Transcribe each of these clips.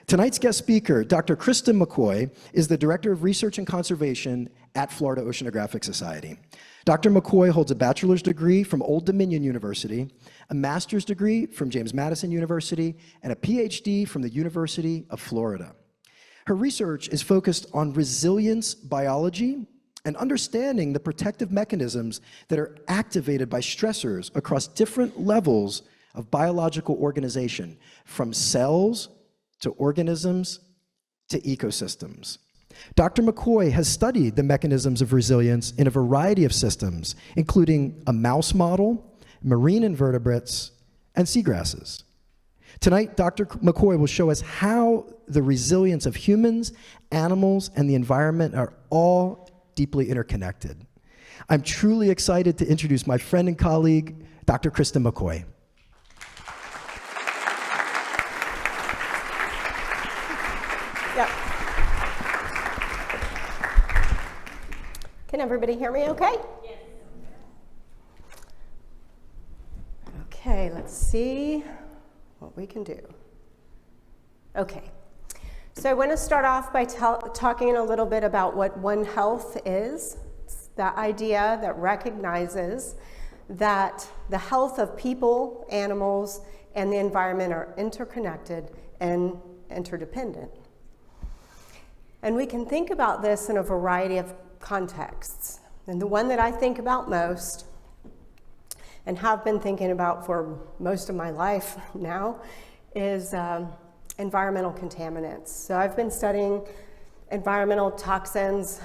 Tonight's guest speaker, Dr. Krista McCoy, is the Director of Research and Conservation at Florida Oceanographic Society. Dr. McCoy holds a bachelor's degree from Old Dominion University, a master's degree from James Madison University, and a PhD from the University of Florida. Her research is focused on resilience biology and understanding the protective mechanisms that are activated by stressors across different levels of biological organization, from cells to organisms to ecosystems. Dr. McCoy has studied the mechanisms of resilience in a variety of systems, including a mouse model, marine invertebrates, and seagrasses. Tonight, Dr. McCoy will show us how the resilience of humans, animals, and the environment are all deeply interconnected. I'm truly excited to introduce my friend and colleague, Dr. Krista McCoy. Yep. Can everybody hear me okay? Yes. Okay, let's see what we can do. Okay, so I want to start off by talking a little bit about what One Health is. It's the idea that recognizes that the health of people, animals, and the environment are interconnected and interdependent. And we can think about this in a variety of contexts. And the one that I think about most, and have been thinking about for most of my life now, is environmental contaminants. So I've been studying environmental toxins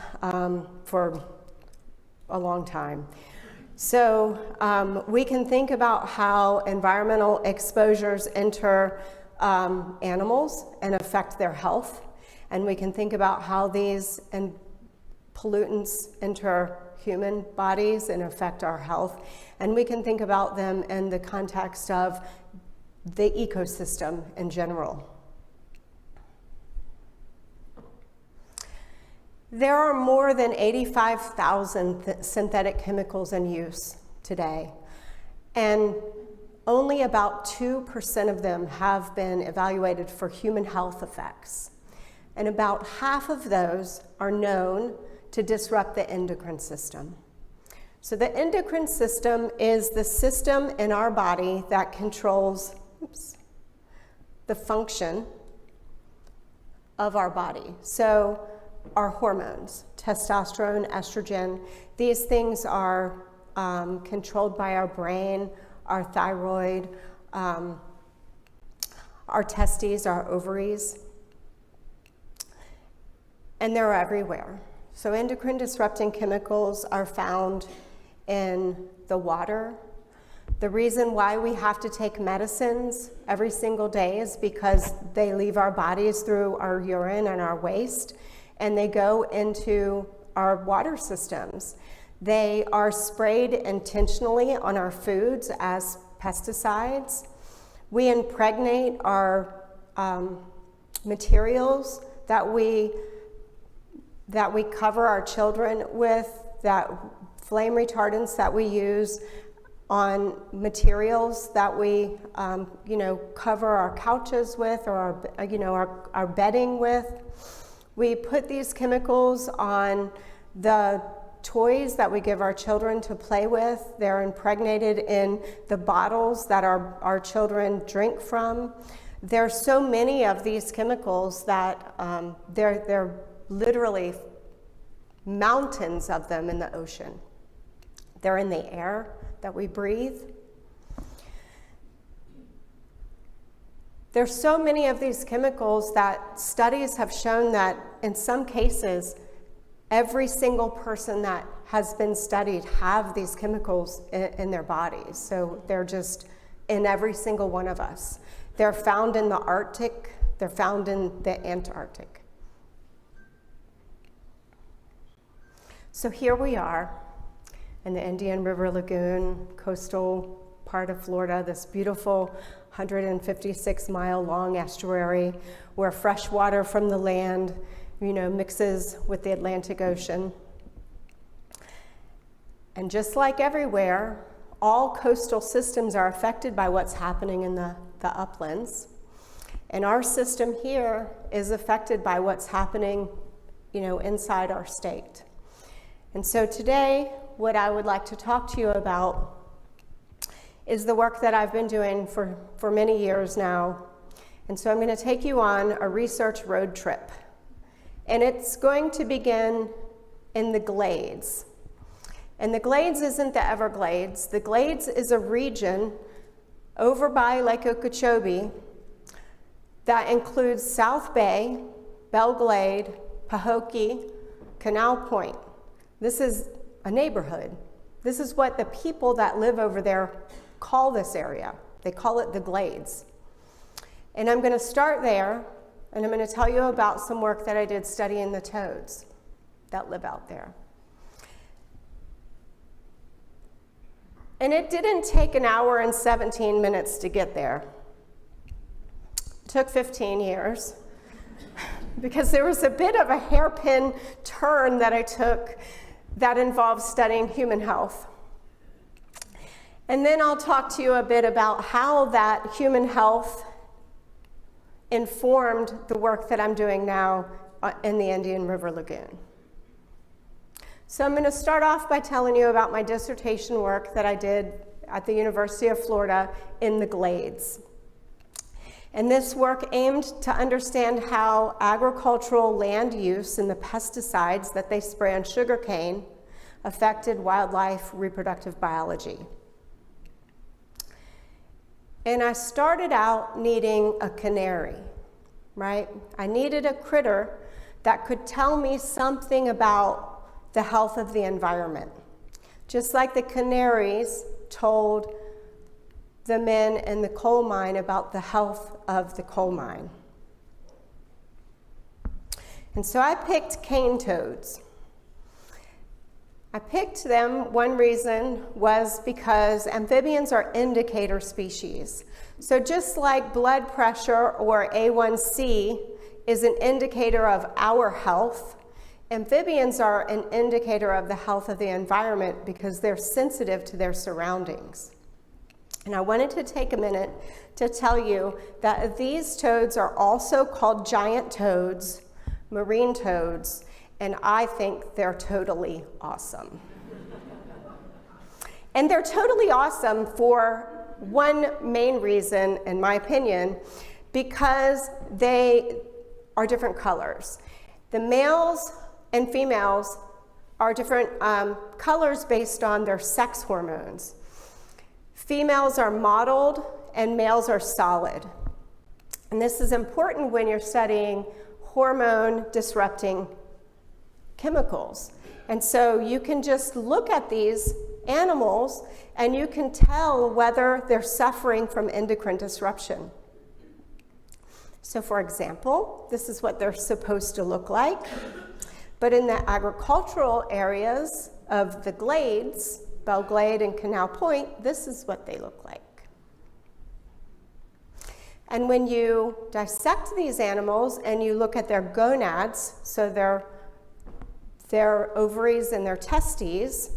for a long time. So we can think about how environmental exposures enter animals and affect their health. And we can think about how these pollutants enter human bodies and affect our health. And we can think about them in the context of the ecosystem in general. There are more than 85,000 synthetic chemicals in use today. And only about 2% of them have been evaluated for human health effects. And about half of those are known to disrupt the endocrine system. So the endocrine system is the system in our body that controls the function of our body. So our hormones, testosterone, estrogen, these things are controlled by our brain, our thyroid, our testes, our ovaries, and they're everywhere. So endocrine disrupting chemicals are found in the water. The reason why we have to take medicines every single day is because they leave our bodies through our urine and our waste, and they go into our water systems. They are sprayed intentionally on our foods as pesticides. We impregnate our materials that we cover our children with, that flame retardants that we use on materials that we cover our couches with, or our bedding with. We put these chemicals on the toys that we give our children to play with. They're impregnated in the bottles that our children drink from. There's so many of these chemicals that they're literally mountains of them in the ocean. They're in the air that we breathe. There's so many of these chemicals that studies have shown that in some cases, every single person that has been studied have these chemicals in their bodies. So they're just in every single one of us. They're found in the Arctic, they're found in the Antarctic. So here we are in the Indian River Lagoon, coastal part of Florida, this beautiful 156-mile long estuary where fresh water from the land, mixes with the Atlantic Ocean. And just like everywhere, all coastal systems are affected by what's happening in the uplands. And our system here is affected by what's happening, inside our state. And so today, what I would like to talk to you about is the work that I've been doing for many years now. And so I'm going to take you on a research road trip. And it's going to begin in the Glades. And the Glades isn't the Everglades. The Glades is a region over by Lake Okeechobee that includes South Bay, Belle Glade, Pahokee, Canal Point. This is a neighborhood. This is what the people that live over there call this area. They call it the Glades. And I'm going to start there, and I'm going to tell you about some work that I did studying the toads that live out there. And it didn't take an hour and 17 minutes to get there. It took 15 years because there was a bit of a hairpin turn that I took that involved studying human health. And then I'll talk to you a bit about how that human health informed the work that I'm doing now in the Indian River Lagoon. So I'm going to start off by telling you about my dissertation work that I did at the University of Florida in the Glades. And this work aimed to understand how agricultural land use and the pesticides that they spray on sugarcane affected wildlife reproductive biology. And I started out needing a canary, right? I needed a critter that could tell me something about the health of the environment. Just like the canaries told the men in the coal mine about the health of the coal mine. And so I picked cane toads. I picked them, one reason was because amphibians are indicator species. So just like blood pressure or A1C is an indicator of our health, amphibians are an indicator of the health of the environment because they're sensitive to their surroundings. And I wanted to take a minute to tell you that these toads are also called giant toads, marine toads, and I think they're totally awesome. And they're totally awesome for one main reason, in my opinion, because they are different colors. The males and females are different colors based on their sex hormones. Females are mottled and males are solid. And this is important when you're studying hormone disrupting chemicals. And so you can just look at these animals and you can tell whether they're suffering from endocrine disruption. So for example, this is what they're supposed to look like. But in the agricultural areas of the Glades, Belle Glade and Canal Point, this is what they look like. And when you dissect these animals and you look at their gonads, so their ovaries and their testes,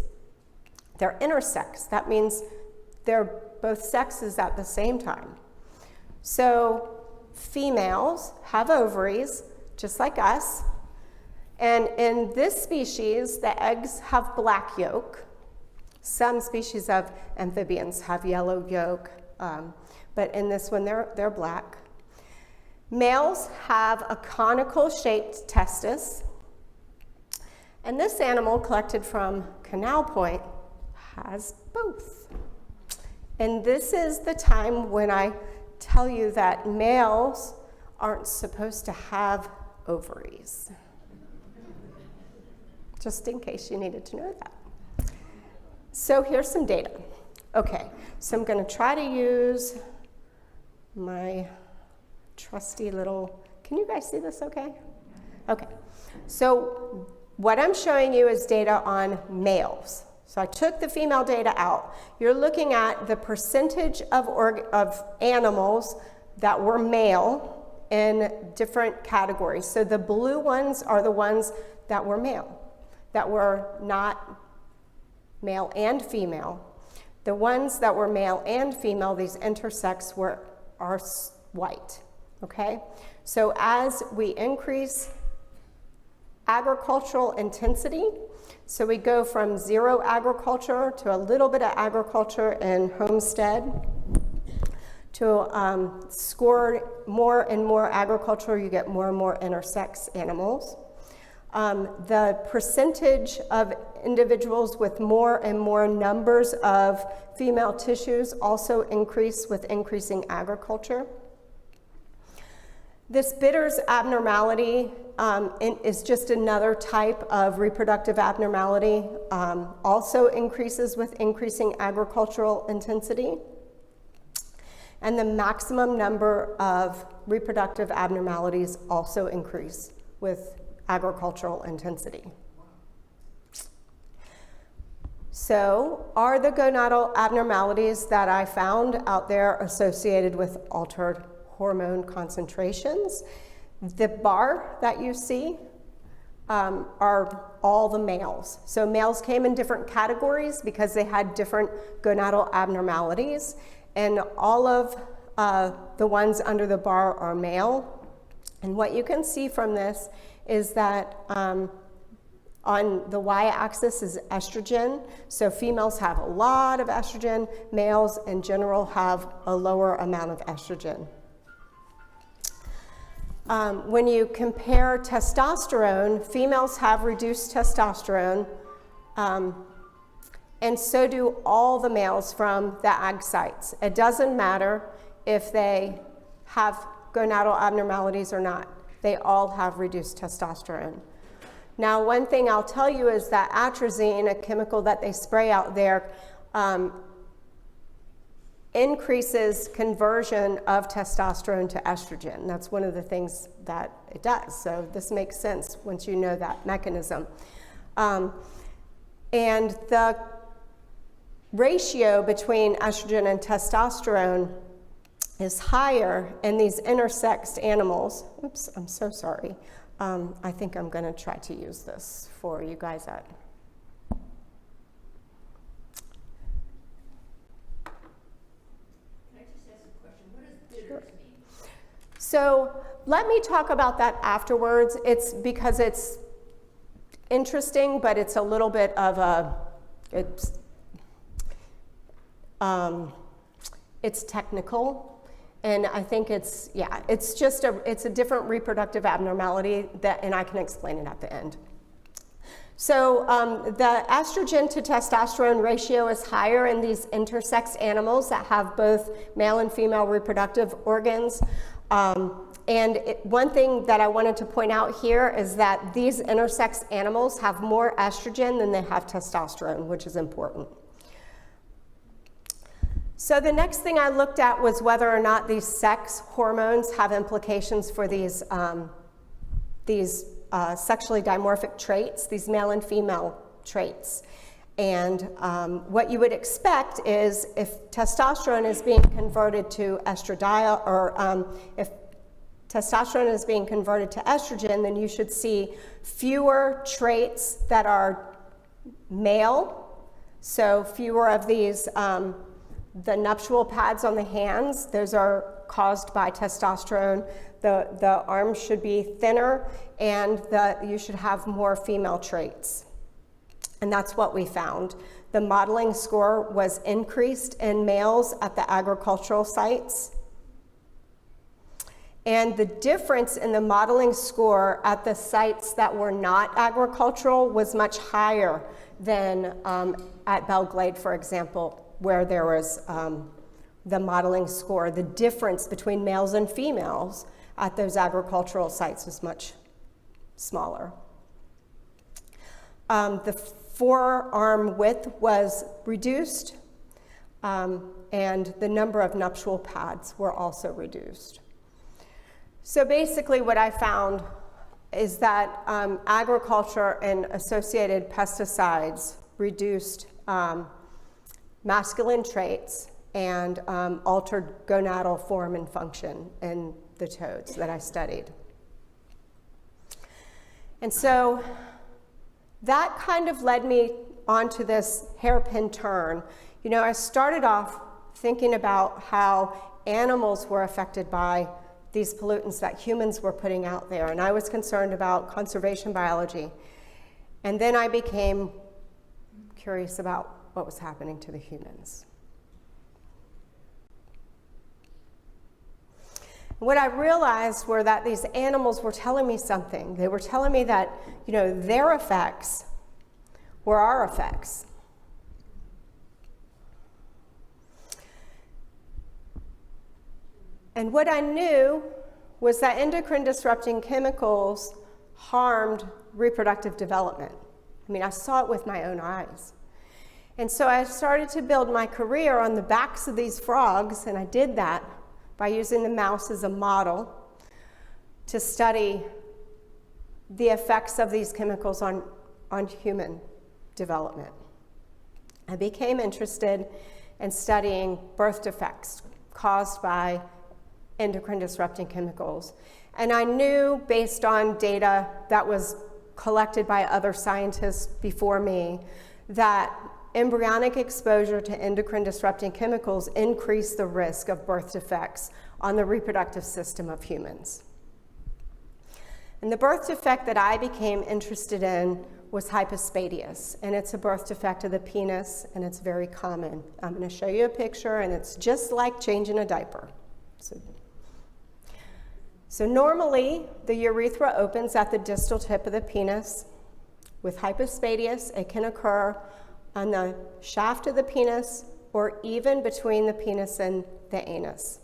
they're intersex. That means they're both sexes at the same time. So females have ovaries, just like us. And in this species, the eggs have black yolk. Some species of amphibians have yellow yolk, but in this one, they're black. Males have a conical shaped testis. And this animal collected from Canal Point has both. And this is the time when I tell you that males aren't supposed to have ovaries. Just in case you needed to know that. So here's some data. Okay, so I'm going to try to use my trusty little, can you guys see this okay? Okay, so what I'm showing you is data on males. So I took the female data out. You're looking at the percentage of animals that were male in different categories. So the blue ones are the ones that were male, that were not male and female. The ones that were male and female, these intersex, are white. okay? So as we increase agricultural intensity, so we go from zero agriculture to a little bit of agriculture and homestead, to score more and more agriculture, you get more and more intersex animals. The percentage of individuals with more and more numbers of female tissues also increase with increasing agriculture. This Bitter's abnormality is just another type of reproductive abnormality, also increases with increasing agricultural intensity. And the maximum number of reproductive abnormalities also increase with agricultural intensity. So, are the gonadal abnormalities that I found out there associated with altered hormone concentrations? The bar that you see are all the males. So males came in different categories because they had different gonadal abnormalities, and all of the ones under the bar are male. And what you can see from this is that on the y-axis is estrogen, so females have a lot of estrogen, males in general have a lower amount of estrogen. When you compare testosterone, females have reduced testosterone, and so do all the males from the ag sites. It doesn't matter if they have gonadal abnormalities or not. They all have reduced testosterone. Now, one thing I'll tell you is that atrazine, a chemical that they spray out there, increases conversion of testosterone to estrogen. That's one of the things that it does. So this makes sense once you know that mechanism. And the ratio between estrogen and testosterone is higher in these intersexed animals. Oops, I'm so sorry. I think I'm going to try to use this for you guys at. Can I just ask a question? What does bitters mean? So let me talk about that afterwards. It's because it's interesting, but it's a little bit of a, it's technical. And I think it's a different reproductive abnormality and I can explain it at the end. So the estrogen to testosterone ratio is higher in these intersex animals that have both male and female reproductive organs. One thing that I wanted to point out here is that these intersex animals have more estrogen than they have testosterone, which is important. So the next thing I looked at was whether or not these sex hormones have implications for these sexually dimorphic traits, these male and female traits. And what you would expect is if testosterone is being converted to estradiol, or if testosterone is being converted to estrogen, then you should see fewer traits that are male, so fewer of these the nuptial pads on the hands, those are caused by testosterone. The arms should be thinner, and you should have more female traits. And that's what we found. The modeling score was increased in males at the agricultural sites. And the difference in the modeling score at the sites that were not agricultural was much higher than at Belglade, for example, where there was the modeling score. The difference between males and females at those agricultural sites was much smaller. The forearm width was reduced, and the number of nuptial pads were also reduced. So basically what I found is that agriculture and associated pesticides reduced masculine traits and altered gonadal form and function in the toads that I studied. And so that kind of led me onto this hairpin turn. You know, I started off thinking about how animals were affected by these pollutants that humans were putting out there, and I was concerned about conservation biology. And then I became curious about what was happening to the humans. What I realized were that these animals were telling me something. They were telling me that, their effects were our effects. And what I knew was that endocrine disrupting chemicals harmed reproductive development. I mean, I saw it with my own eyes. And so I started to build my career on the backs of these frogs, and I did that by using the mouse as a model to study the effects of these chemicals on human development. I became interested in studying birth defects caused by endocrine disrupting chemicals. And I knew, based on data that was collected by other scientists before me, that embryonic exposure to endocrine disrupting chemicals increased the risk of birth defects on the reproductive system of humans. And the birth defect that I became interested in was hypospadias, and it's a birth defect of the penis, and it's very common. I'm going to show you a picture, and it's just like changing a diaper. So normally, the urethra opens at the distal tip of the penis. With hypospadias, it can occur on the shaft of the penis or even between the penis and the anus.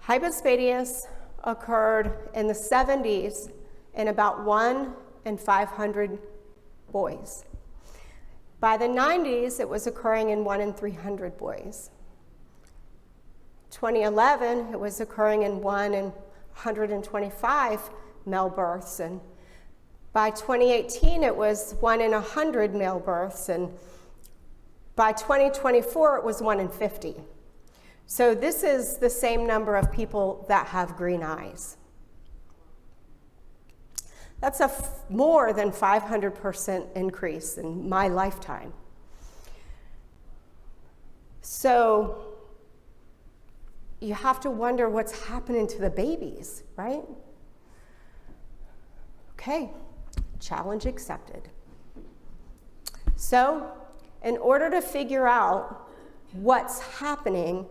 Hypospadias occurred in the 70s in about 1 in 500 boys. By the 90s, it was occurring in 1 in 300 boys. 2011, it was occurring in 1 in 125 male births, and by 2018, it was 1 in 100 male births, and by 2024, it was 1 in 50. So this is the same number of people that have green eyes. That's a more than 500% increase in my lifetime. So you have to wonder what's happening to the babies, right? Okay, challenge accepted. So, in order to figure out what's happening,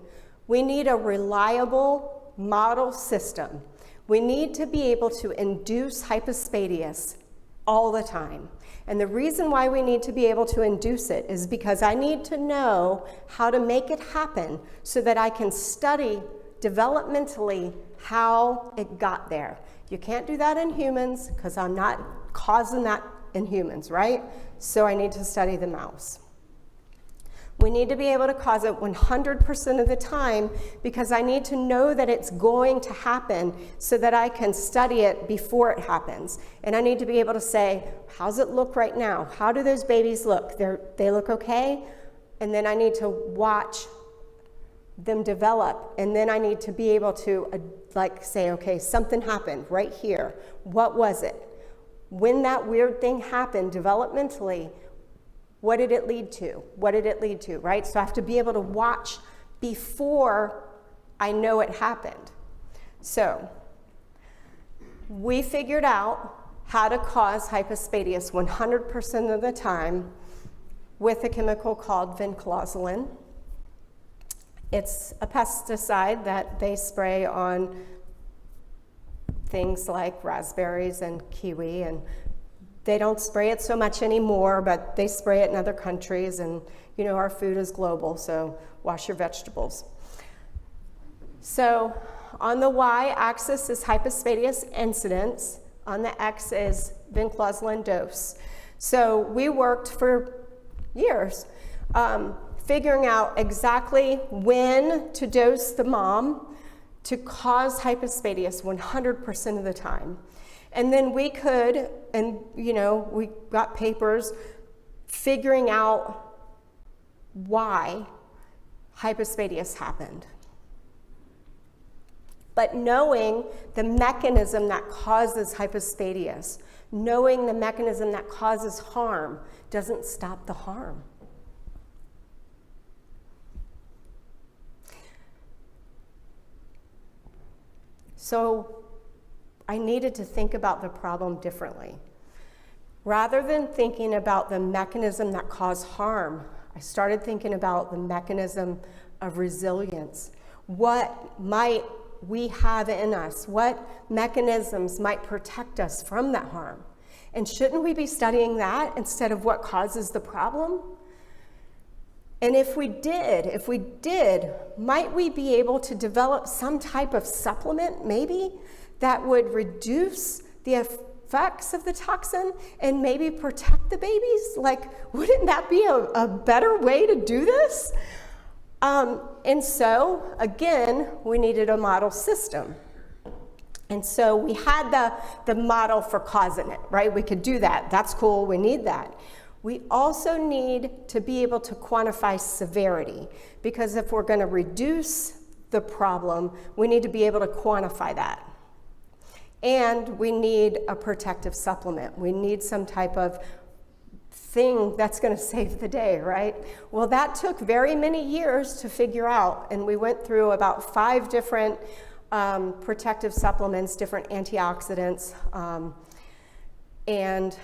we need a reliable model system. We need to be able to induce hypospadias all the time. And the reason why we need to be able to induce it is because I need to know how to make it happen so that I can study developmentally how it got there. You can't do that in humans because I'm not causing that in humans, right? So I need to study the mouse. We need to be able to cause it 100% of the time because I need to know that it's going to happen so that I can study it before it happens. And I need to be able to say, how's it look right now? How do those babies look? They look okay? And then I need to watch them develop. And then I need to be able to say, okay, something happened right here. What was it? When that weird thing happened developmentally, what did it lead to? What did it lead to, right? So I have to be able to watch before I know it happened. So we figured out how to cause hypospadias 100% of the time with a chemical called vinclozolin. It's a pesticide that they spray on things like raspberries and kiwi, and they don't spray it so much anymore, but they spray it in other countries, and our food is global, so wash your vegetables. So on the y-axis is hypospadias incidence, on the x is vinclozolin dose. So we worked for years figuring out exactly when to dose the mom to cause hypospadias 100% of the time. And then we could, we got papers figuring out why hypospadias happened. But knowing the mechanism that causes hypospadias, knowing the mechanism that causes harm, doesn't stop the harm. So I needed to think about the problem differently. Rather than thinking about the mechanism that caused harm, I started thinking about the mechanism of resilience. What might we have in us? What mechanisms might protect us from that harm? And shouldn't we be studying that instead of what causes the problem? And if we did, might we be able to develop some type of supplement, maybe, that would reduce the effects of the toxin and maybe protect the babies? Like, wouldn't that be a better way to do this? And so, again, we needed a model system. And so we had the model for causing it, right? We could do that. That's cool. We need that. We also need to be able to quantify severity, because if we're going to reduce the problem, we need to be able to quantify that. And we need a protective supplement. We need some type of thing that's going to save the day, right? Well, that took very many years to figure out, and we went through about 5 different protective supplements, different antioxidants, and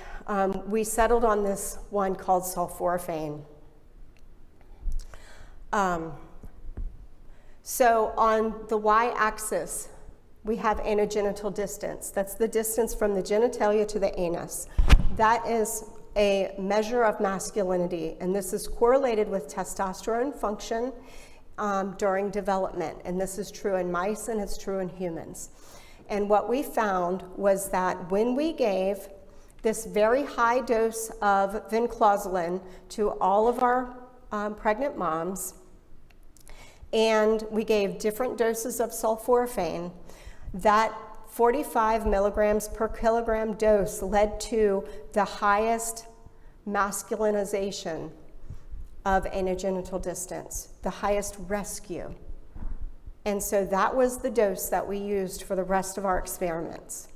we settled on this one called sulforaphane. So on the y-axis, we have anogenital distance. That's the distance from the genitalia to the anus. That is a measure of masculinity, and this is correlated with testosterone function during development. And this is true in mice and it's true in humans. And what we found was that when we gave this very high dose of vinclozolin to all of our pregnant moms, and we gave different doses of sulforaphane, that 45 milligrams per kilogram dose led to the highest masculinization of anogenital distance, the highest rescue. And so that was the dose that we used for the rest of our experiments.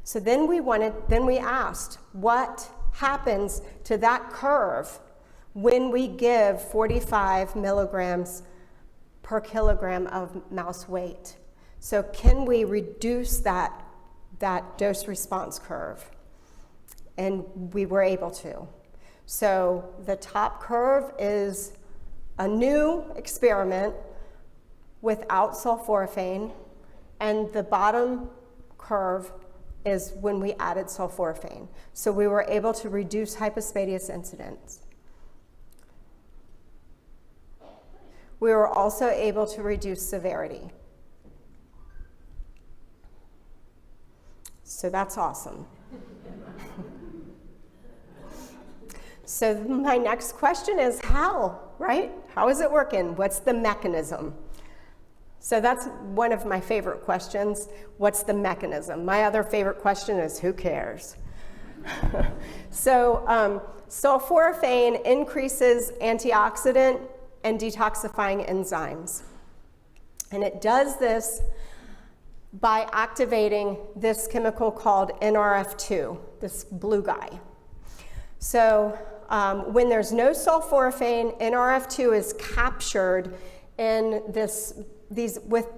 So then we asked, what happens to that curve when we give 45 milligrams per kilogram of mouse weight? So can we reduce that dose response curve? And we were able to. So the top curve is a new experiment without sulforaphane, and the bottom curve is when we added sulforaphane. So we were able to reduce hypospadias incidence. We were also able to reduce severity. So that's awesome. So my next question is how, right? How is it working? What's the mechanism? So that's one of my favorite questions. What's the mechanism? My other favorite question is who cares? So sulforaphane increases antioxidant and detoxifying enzymes. And it does this by activating this chemical called NRF2, this blue guy. So when there's no sulforaphane, NRF2 is captured in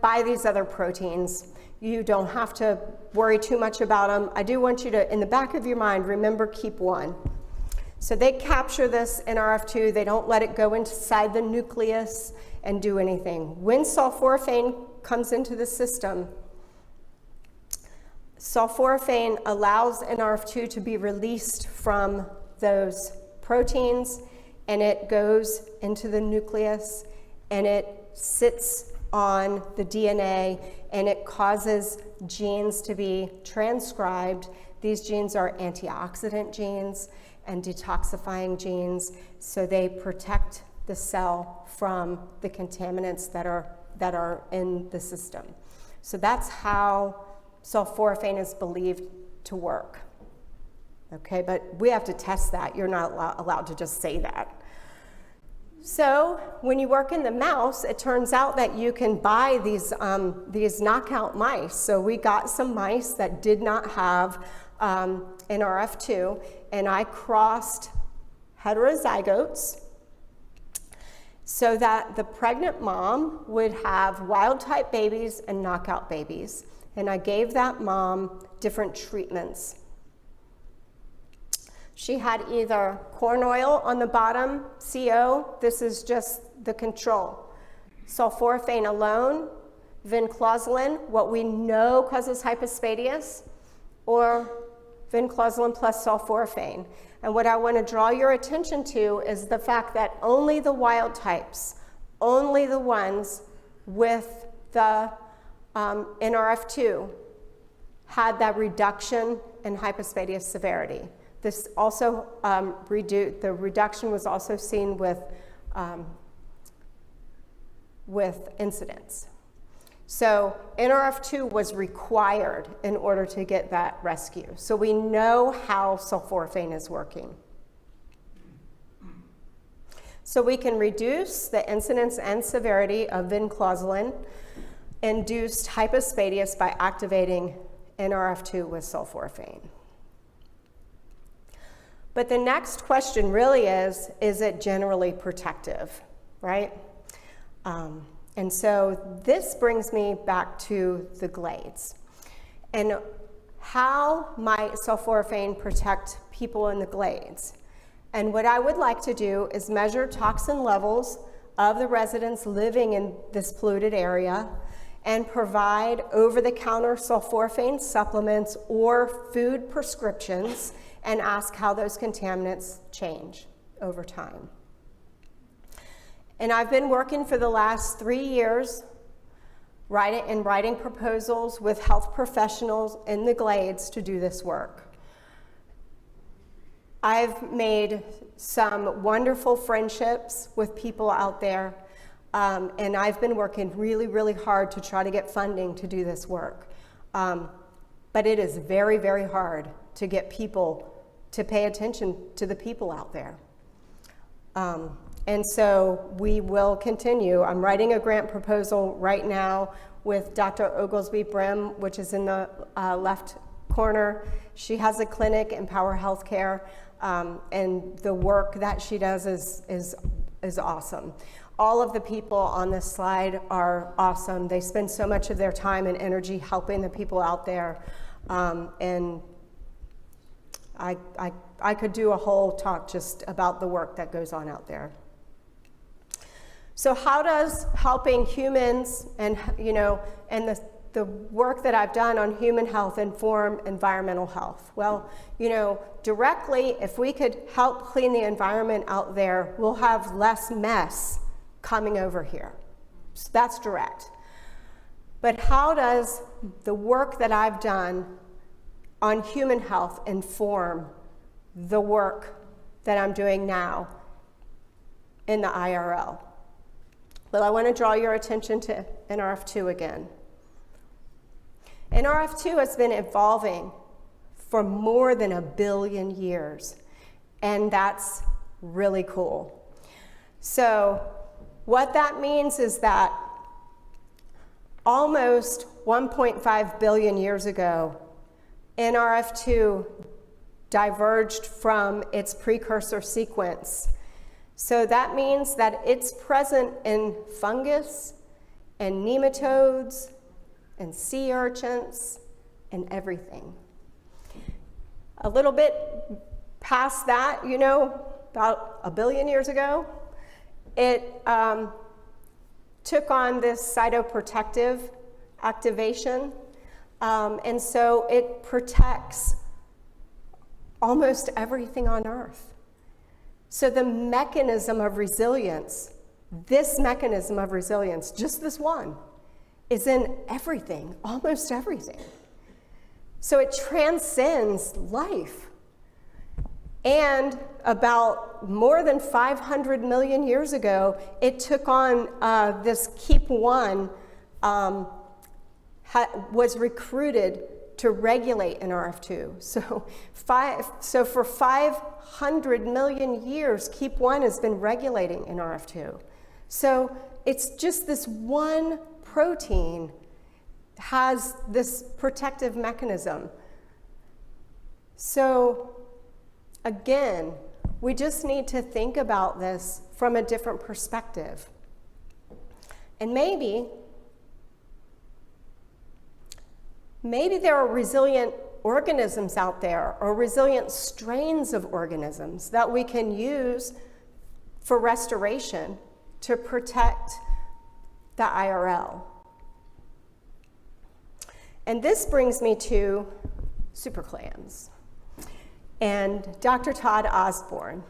by these other proteins. You don't have to worry too much about them. I do want you to, in the back of your mind, remember keep one. So they capture this NRF2, they don't let it go inside the nucleus and do anything. When sulforaphane comes into the system, sulforaphane allows NRF2 to be released from those proteins, and it goes into the nucleus, and it sits on the DNA, and it causes genes to be transcribed. These genes are antioxidant genes and detoxifying genes, so they protect the cell from the contaminants that are in the system. So that's how sulforaphane is believed to work. Okay, but we have to test that. You're not allowed to just say that. So when you work in the mouse, it turns out that you can buy these knockout mice. So we got some mice that did not have NRF2, and I crossed heterozygotes, so that the pregnant mom would have wild-type babies and knockout babies. And I gave that mom different treatments. She had either corn oil on the bottom, CO, this is just the control, sulforaphane alone, vinclozolin, what we know causes hypospadias, or vinclozolin plus sulforaphane. And what I want to draw your attention to is the fact that only the wild types, only the ones with the NRF2 had that reduction in hypospadia severity. This also the reduction was also seen with incidence. So NRF2 was required in order to get that rescue. So we know how sulforaphane is working. So we can reduce the incidence and severity of vinclozolin-induced hypospadias by activating NRF2 with sulforaphane. But the next question really is it generally protective, right? And so this brings me back to the glades. And how might sulforaphane protect people in the glades? And what I would like to do is measure toxin levels of the residents living in this polluted area and provide over-the-counter sulforaphane supplements or food prescriptions and ask how those contaminants change over time. And I've been working for the last 3 years writing proposals with health professionals in the glades to do this work. I've made some wonderful friendships with people out there, and I've been working really, really hard to try to get funding to do this work. But it is very, very hard to get people to pay attention to the people out there. And so we will continue. I'm writing a grant proposal right now with Dr. Oglesby Brim, which is in the left corner. She has a clinic, Empower Healthcare, and the work that she does is awesome. All of the people on this slide are awesome. They spend so much of their time and energy helping the people out there. And I could do a whole talk just about the work that goes on out there. So how does helping humans and the work that I've done on human health inform environmental health? Well, directly, if we could help clean the environment out there, we'll have less mess coming over here. So that's direct. But how does the work that I've done on human health inform the work that I'm doing now in the IRL? Well, I want to draw your attention to NRF2 again. NRF2 has been evolving for more than 1 billion years, and that's really cool. So what that means is that almost 1.5 billion years ago, NRF2 diverged from its precursor sequence. So that means that it's present in fungus and nematodes and sea urchins and everything. A little bit past that, about 1 billion years ago, it took on this cytoprotective activation, and so it protects almost everything on Earth. So the mechanism of resilience, this mechanism of resilience, just this one, is in everything, almost everything. So it transcends life. And about more than 500 million years ago, it took on this Keep One, was recruited to regulate NRF2. So for 500 million years, Keep One has been regulating NRF2. So it's just this one protein has this protective mechanism. So again, we just need to think about this from a different perspective. And maybe there are resilient organisms out there, or resilient strains of organisms that we can use for restoration to protect the IRL. And this brings me to superclams and Dr. Todd Osborne.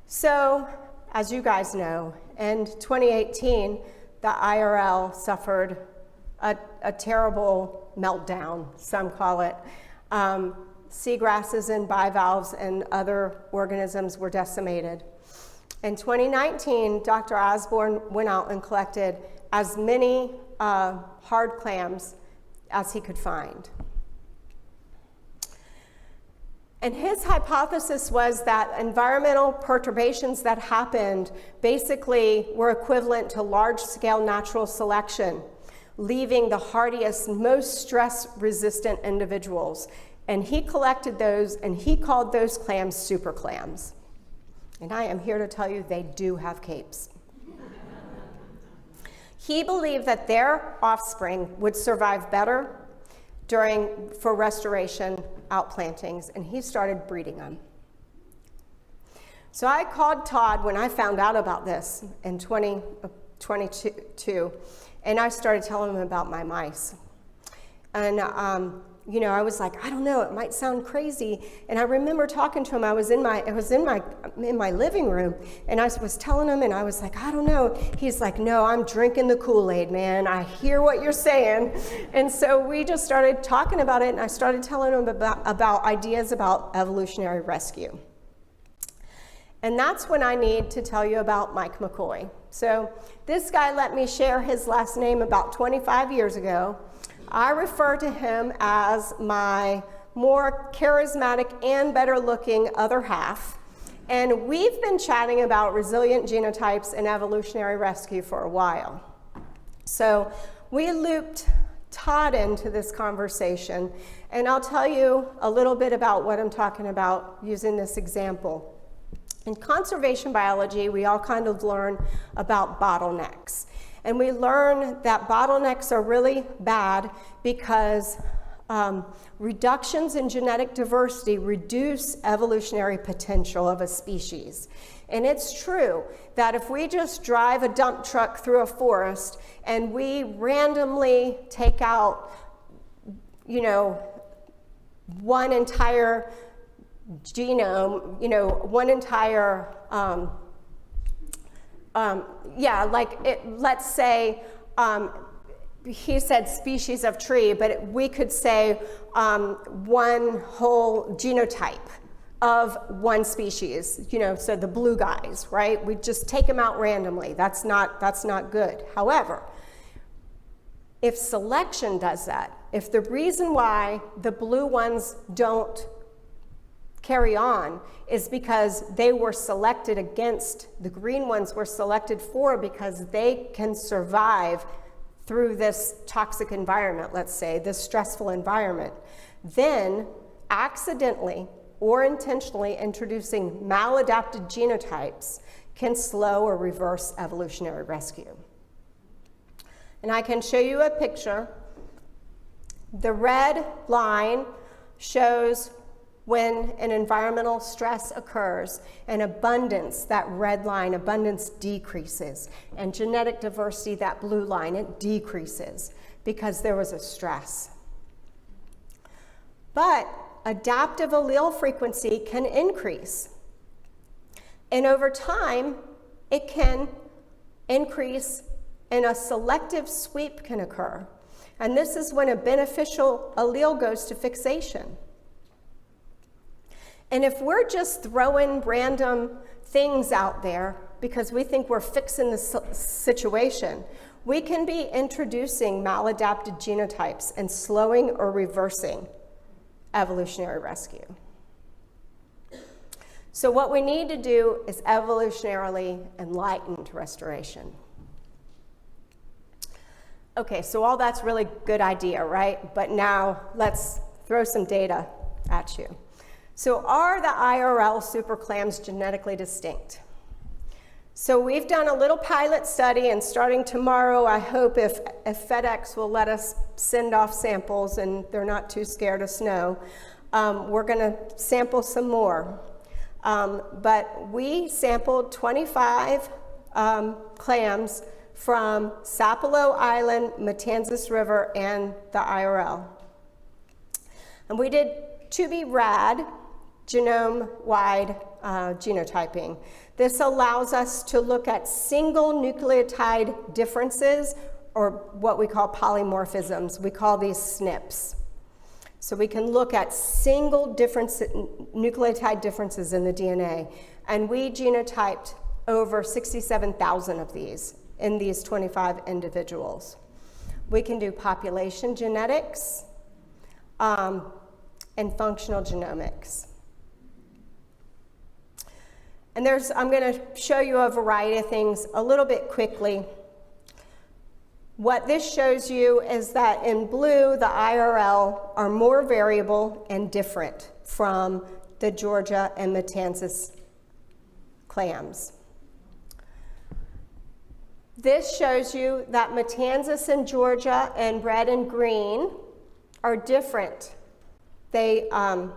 So, as you guys know, in 2018, the IRL suffered a terrible meltdown, some call it. Seagrasses and bivalves and other organisms were decimated. In 2019, Dr. Osborne went out and collected as many hard clams as he could find. And his hypothesis was that environmental perturbations that happened basically were equivalent to large-scale natural selection, leaving the hardiest, most stress-resistant individuals. And he collected those, and he called those clams super clams. And I am here to tell you they do have capes. He believed that their offspring would survive better for restoration outplantings, and he started breeding them. So I called Todd when I found out about this in 2022, and I started telling him about my mice. And I was like, I don't know, it might sound crazy. And I remember talking to him. I was in my living room, and I was telling him, and I was like, I don't know. He's like, no, I'm drinking the Kool-Aid, man. I hear what you're saying. And so we just started talking about it, and I started telling him about ideas about evolutionary rescue. And that's when I need to tell you about Mike McCoy. So this guy let me share his last name about 25 years ago. I refer to him as my more charismatic and better looking other half. And we've been chatting about resilient genotypes and evolutionary rescue for a while. So we looped Todd into this conversation, and I'll tell you a little bit about what I'm talking about using this example. In conservation biology, we all kind of learn about bottlenecks. And we learn that bottlenecks are really bad because reductions in genetic diversity reduce evolutionary potential of a species. And it's true that if we just drive a dump truck through a forest and we randomly take out, one entire genome, one entire let's say, he said species of tree, but we could say one whole genotype of one species, so the blue guys, right? We just take them out randomly. That's not good. However, if selection does that, if the reason why the blue ones don't carry on is because they were selected against, the green ones were selected for because they can survive through this toxic environment, let's say, this stressful environment, then accidentally or intentionally introducing maladapted genotypes can slow or reverse evolutionary rescue. And I can show you a picture. The red line shows when an environmental stress occurs, and abundance, that red line, abundance decreases. And genetic diversity, that blue line, it decreases because there was a stress. But adaptive allele frequency can increase. And over time, it can increase and a selective sweep can occur. And this is when a beneficial allele goes to fixation. And if we're just throwing random things out there because we think we're fixing the situation, we can be introducing maladapted genotypes and slowing or reversing evolutionary rescue. So what we need to do is evolutionarily enlightened restoration. Okay, so all that's really good idea, right? But now let's throw some data at you. So are the IRL superclams genetically distinct? So we've done a little pilot study, and starting tomorrow, I hope if FedEx will let us send off samples and they're not too scared of snow, we're going to sample some more. But we sampled 25 clams from Sapelo Island, Matanzas River, and the IRL. And we did 2B RAD, genome-wide genotyping. This allows us to look at single nucleotide differences, or what we call polymorphisms. We call these SNPs. So we can look at single nucleotide differences in the DNA. And we genotyped over 67,000 of these in these 25 individuals. We can do population genetics and functional genomics. And I'm going to show you a variety of things a little bit quickly. What this shows you is that in blue, the IRL are more variable and different from the Georgia and Matanzas clams. This shows you that Matanzas and Georgia and red and green are different from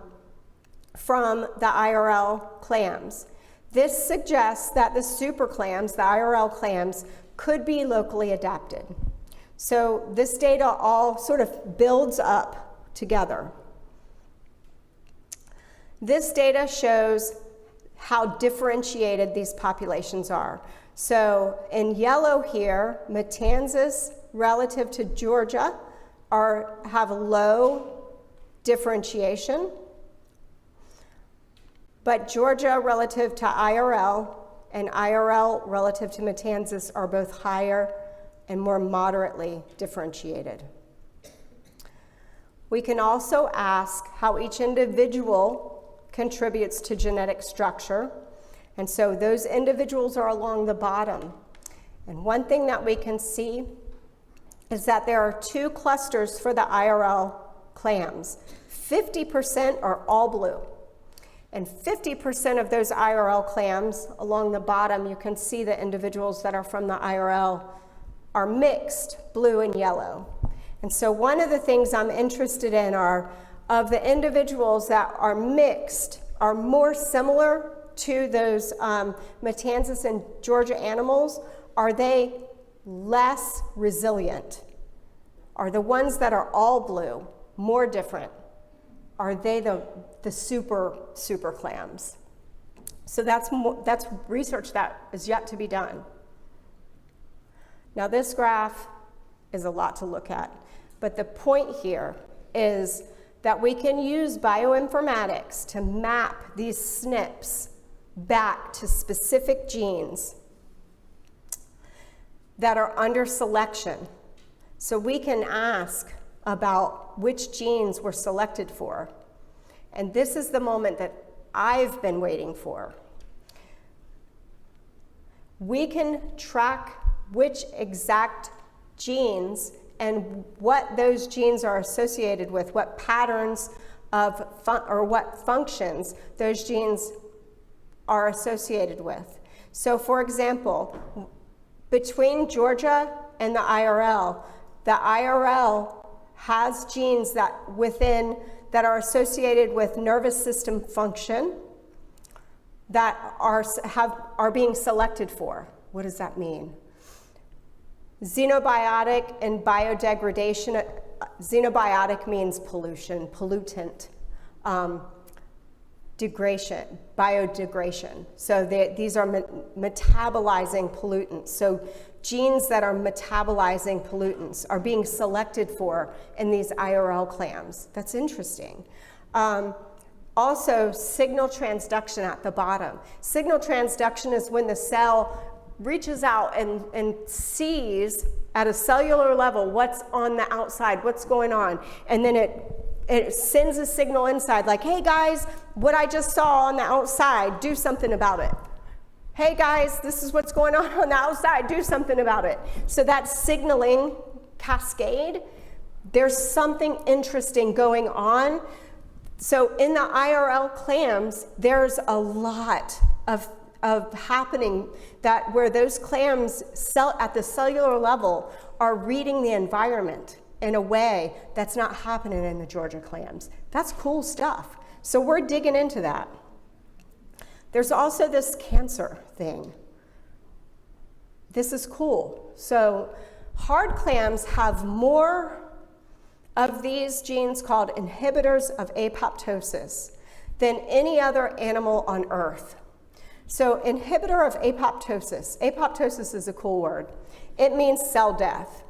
the IRL clams. This suggests that the super clams, the IRL clams, could be locally adapted. So this data all sort of builds up together. This data shows how differentiated these populations are. So in yellow here, Matanzas relative to Georgia have low differentiation. But Georgia relative to IRL and IRL relative to Matanzas are both higher and more moderately differentiated. We can also ask how each individual contributes to genetic structure. And so those individuals are along the bottom. And one thing that we can see is that there are 2 clusters for the IRL clams. 50% are all blue. And 50% of those IRL clams, along the bottom, you can see the individuals that are from the IRL are mixed, blue and yellow. And so one of the things I'm interested in are, of the individuals that are mixed, are more similar to those Matanzas and Georgia animals, are they less resilient? Are the ones that are all blue more different? Are they the super clams? So that's research that is yet to be done. Now this graph is a lot to look at, but the point here is that we can use bioinformatics to map these SNPs back to specific genes that are under selection. So we can ask about which genes were selected for. And this is the moment that I've been waiting for. We can track which exact genes and what those genes are associated with, what patterns of or what functions those genes are associated with. So for example, between Georgia and the IRL has genes that are associated with nervous system function that are being selected for. What does that mean? Xenobiotic and biodegradation. Xenobiotic means pollution, pollutant. Degradation, biodegradation. So these are metabolizing pollutants. So genes that are metabolizing pollutants are being selected for in these IRL clams. That's interesting. Also, signal transduction at the bottom. Signal transduction is when the cell reaches out and sees at a cellular level what's on the outside, what's going on, and then it sends a signal inside like, hey guys, what I just saw on the outside, do something about it. Hey guys, this is what's going on the outside, do something about it. So that signaling cascade, there's something interesting going on. So in the IRL clams, there's a lot of happening, that where those clams at the cellular level are reading the environment in a way that's not happening in the Georgia clams. That's cool stuff. So we're digging into that. There's also this cancer thing. This is cool. So hard clams have more of these genes called inhibitors of apoptosis than any other animal on Earth. So inhibitor of apoptosis is a cool word. It means cell death,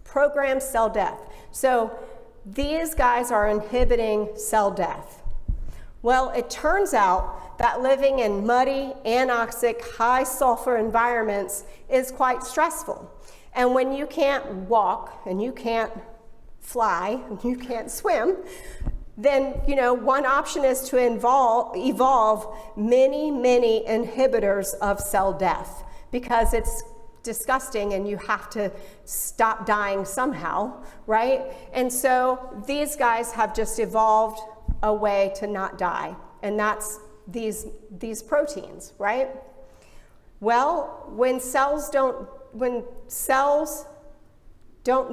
programmed cell death. So these guys are inhibiting cell death. Well, it turns out that living in muddy, anoxic, high sulfur environments is quite stressful. And when you can't walk and you can't fly and you can't swim, then one option is to evolve many inhibitors of cell death, because it's disgusting and you have to stop dying somehow, right? And so these guys have just evolved a way to not die, and that's these proteins, right? Well, when cells don't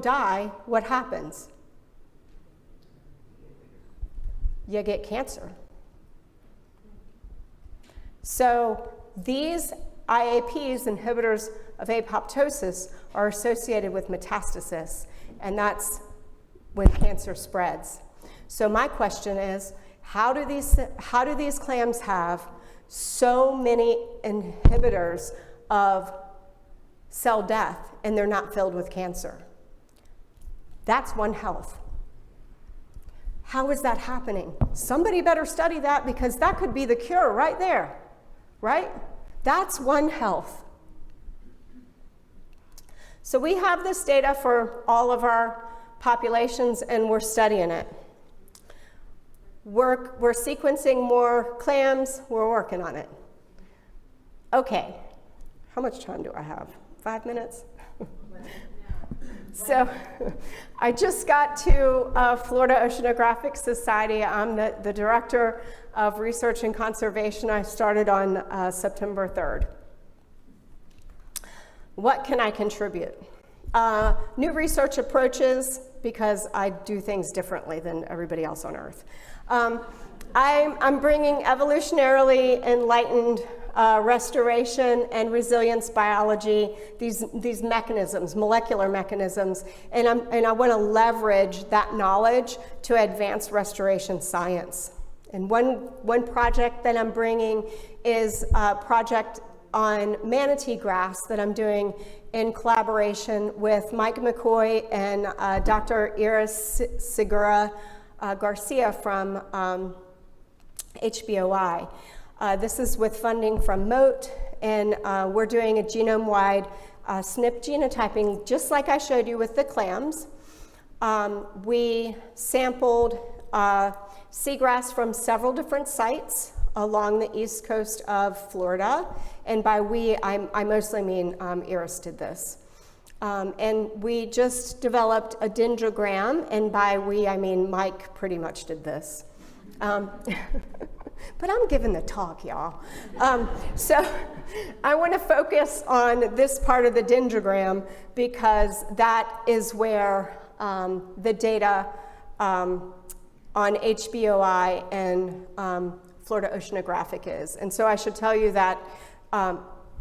die, what happens? You get cancer. So these IAPs, inhibitors of apoptosis, are associated with metastasis, and that's when cancer spreads. So my question is, how do these clams have so many inhibitors of cell death and they're not filled with cancer? That's One Health. How is that happening? Somebody better study that, because that could be the cure right there, right? That's One Health. So we have this data for all of our populations, and we're studying it. We're sequencing more clams. We're working on it. Okay, how much time do I have? 5 minutes? So I just got to Florida Oceanographic Society. I'm the director of research and conservation. I started on September 3rd. What can I contribute? New research approaches, because I do things differently than everybody else on Earth. I'm bringing evolutionarily enlightened restoration and resilience biology, these mechanisms, molecular mechanisms, and I want to leverage that knowledge to advance restoration science. And one project that I'm bringing is a project on manatee grass that I'm doing in collaboration with Mike McCoy and Dr. Iris Segura Garcia from HBOI. This is with funding from Moat, and we're doing a genome-wide SNP genotyping, just like I showed you with the clams. We sampled seagrass from several different sites along the east coast of Florida, and by we, I mostly mean Iris did this. And we just developed a dendrogram, and by we, I mean Mike pretty much did this. But I'm giving the talk, y'all. So I want to focus on this part of the dendrogram, because that is where the data on HBOI and Florida Oceanographic is. And so I should tell you that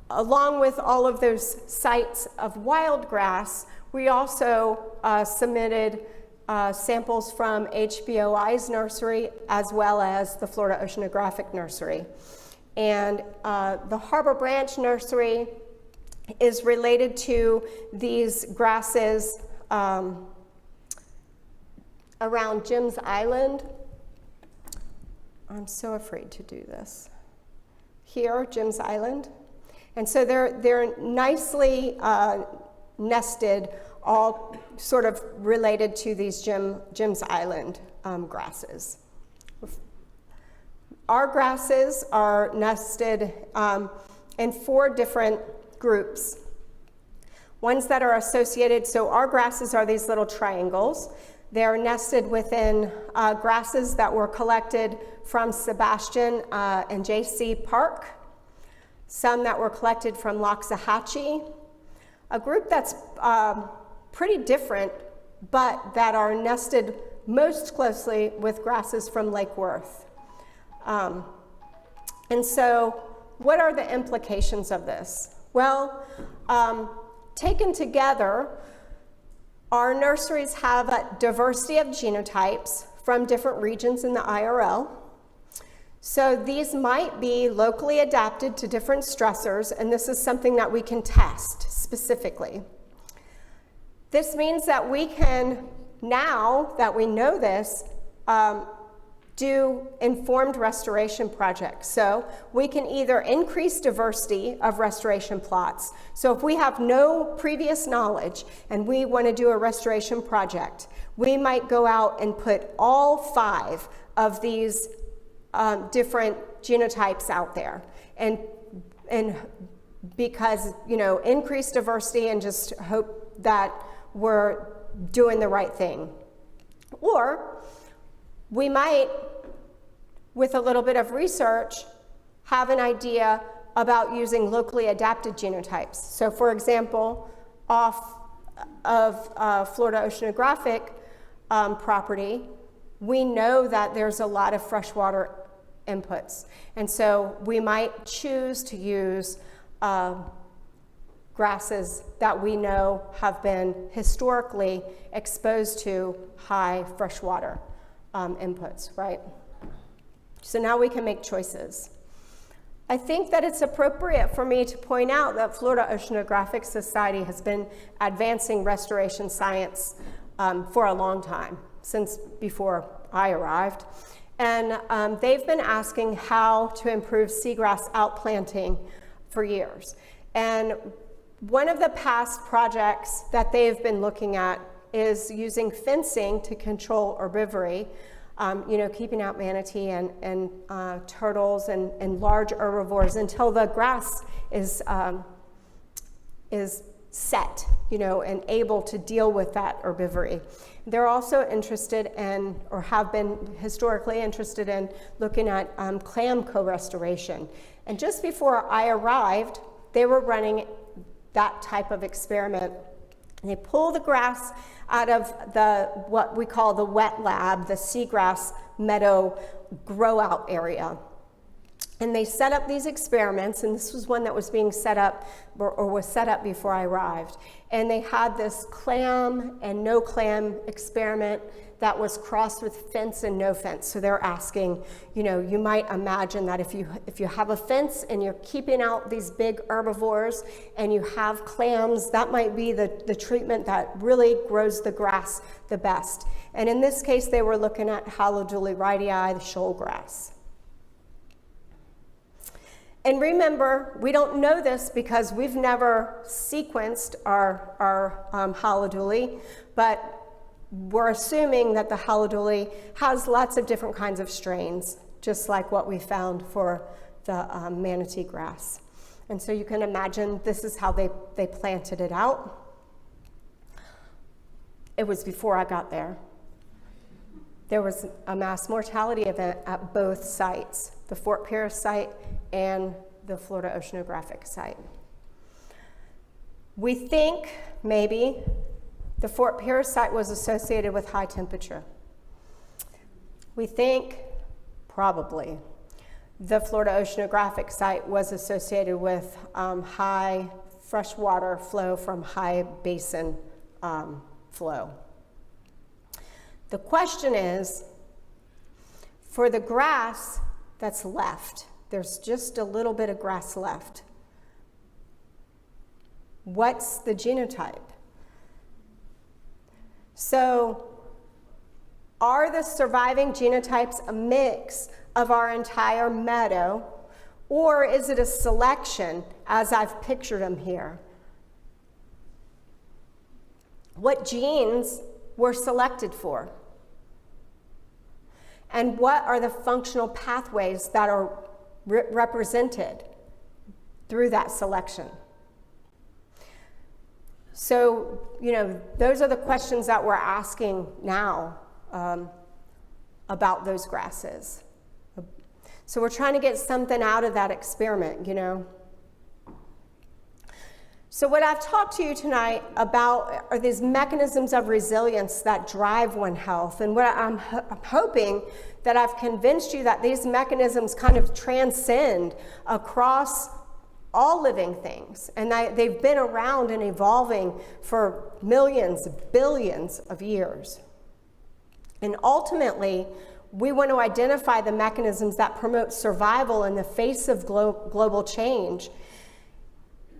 along with all of those sites of wild grass, we also submitted samples from HBOI's nursery as well as the Florida Oceanographic nursery. And the Harbor Branch nursery is related to these grasses around Jim's Island. I'm so afraid to do this. Here, Jim's Island. And so they're nicely nested, all sort of related to these Jim's Island grasses. Our grasses are nested in 4 different groups. Ones that are associated, so our grasses are these little triangles. They're nested within grasses that were collected from Sebastian and J.C. Park. some that were collected from Loxahatchee, a group that's pretty different, but that are nested most closely with grasses from Lake Worth. And so what are the implications of this? Well, taken together, our nurseries have a diversity of genotypes from different regions in the IRL. So these might be locally adapted to different stressors, and this is something that we can test specifically. This means that we can, now that we know this, do informed restoration projects. So we can either increase diversity of restoration plots. So if we have no previous knowledge and we want to do a restoration project, we might go out and put all 5 of these different genotypes out there. And because, increase diversity and just hope that we're doing the right thing. Or we might, with a little bit of research, have an idea about using locally adapted genotypes. So for example, off of Florida Oceanographic property, we know that there's a lot of freshwater inputs. And so we might choose to use grasses that we know have been historically exposed to high freshwater inputs, right? So now we can make choices. I think that it's appropriate for me to point out that Florida Oceanographic Society has been advancing restoration science for a long time, since before I arrived. And they've been asking how to improve seagrass outplanting for years. And one of the past projects that they've been looking at is using fencing to control herbivory, keeping out manatee and turtles and large herbivores until the grass is set, and able to deal with that herbivory. They're also interested in, or have been historically interested in, looking at clam co-restoration. And just before I arrived, they were running that type of experiment. And they pull the grass out of what we call the wet lab, the seagrass meadow grow out area. And they set up these experiments, and this was one that was being set up, or was set up before I arrived. And they had this clam and no clam experiment that was crossed with fence and no fence. So they're asking, you might imagine that if you have a fence and you're keeping out these big herbivores and you have clams, that might be the treatment that really grows the grass the best. And in this case, they were looking at Haloduli rhytii, the shoal grass. And remember, we don't know this because we've never sequenced our Haloduli, but we're assuming that the Haloduli has lots of different kinds of strains, just like what we found for the manatee grass. And so you can imagine this is how they planted it out. It was before I got there. There was a mass mortality event at both sites, the Fort Pierce site and the Florida Oceanographic site. We think maybe the Fort Pierce site was associated with high temperature. We think probably the Florida Oceanographic site was associated with high freshwater flow from high basin flow. The question is, for the grass that's left, there's just a little bit of grass left. What's the genotype? So, are the surviving genotypes a mix of our entire meadow, or is it a selection as I've pictured them here? What genes were selected for? And what are the functional pathways that are represented through that selection? So, those are the questions that we're asking now about those grasses. So we're trying to get something out of that experiment, So what I've talked to you tonight about are these mechanisms of resilience that drive One Health. And what I'm hoping that I've convinced you that these mechanisms kind of transcend across all living things. And they've been around and evolving for millions, billions of years. And ultimately, we want to identify the mechanisms that promote survival in the face of global change.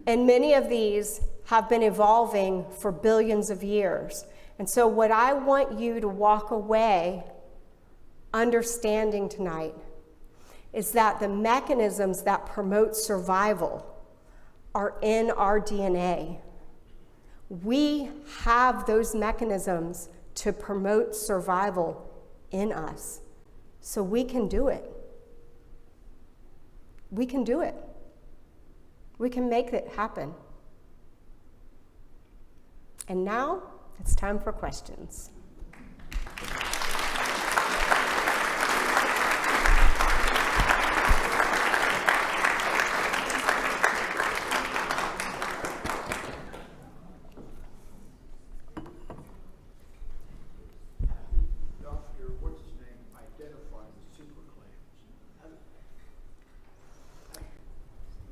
And many of these have been evolving for billions of years. And so what I want you to walk away understanding tonight is that the mechanisms that promote survival are in our DNA. We have those mechanisms to promote survival in us. So we can do it. We can do it. We can make it happen. And now it's time for questions.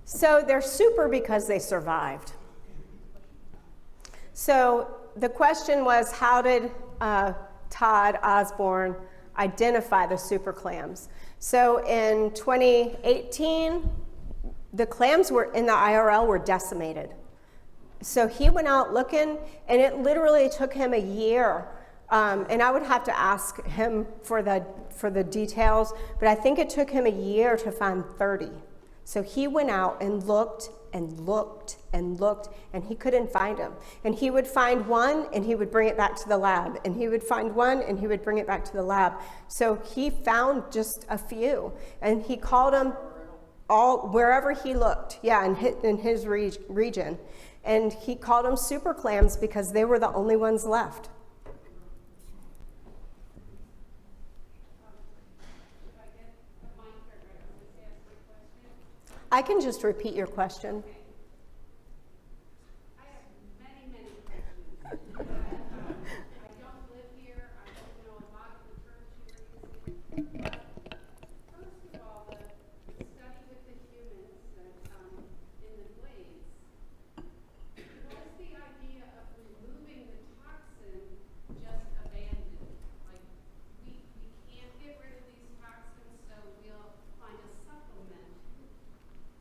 So they're super because they survived. So the question was, how did Todd Osborne identify the super clams? So in 2018, the clams were in the IRL were decimated. So he went out looking, and it literally took him a year. And I would have to ask him for the details, but I think it took him a year to find 30. So he went out and looked and looked and looked, and he couldn't find them. And he would find one, and he would bring it back to the lab. And he would find one, and he would bring it back to the lab. So he found just a few, and he called them all wherever he looked. Yeah, in his region. And he called them super clams because they were the only ones left. I can just repeat your question. I have many, many questions. I don't live here. I don't know a lot of the terms you're using. But first of all, the study with the humans in the glades, was the idea of removing the toxin just abandoned? Like, we can't get rid of these toxins, so we'll find a supplement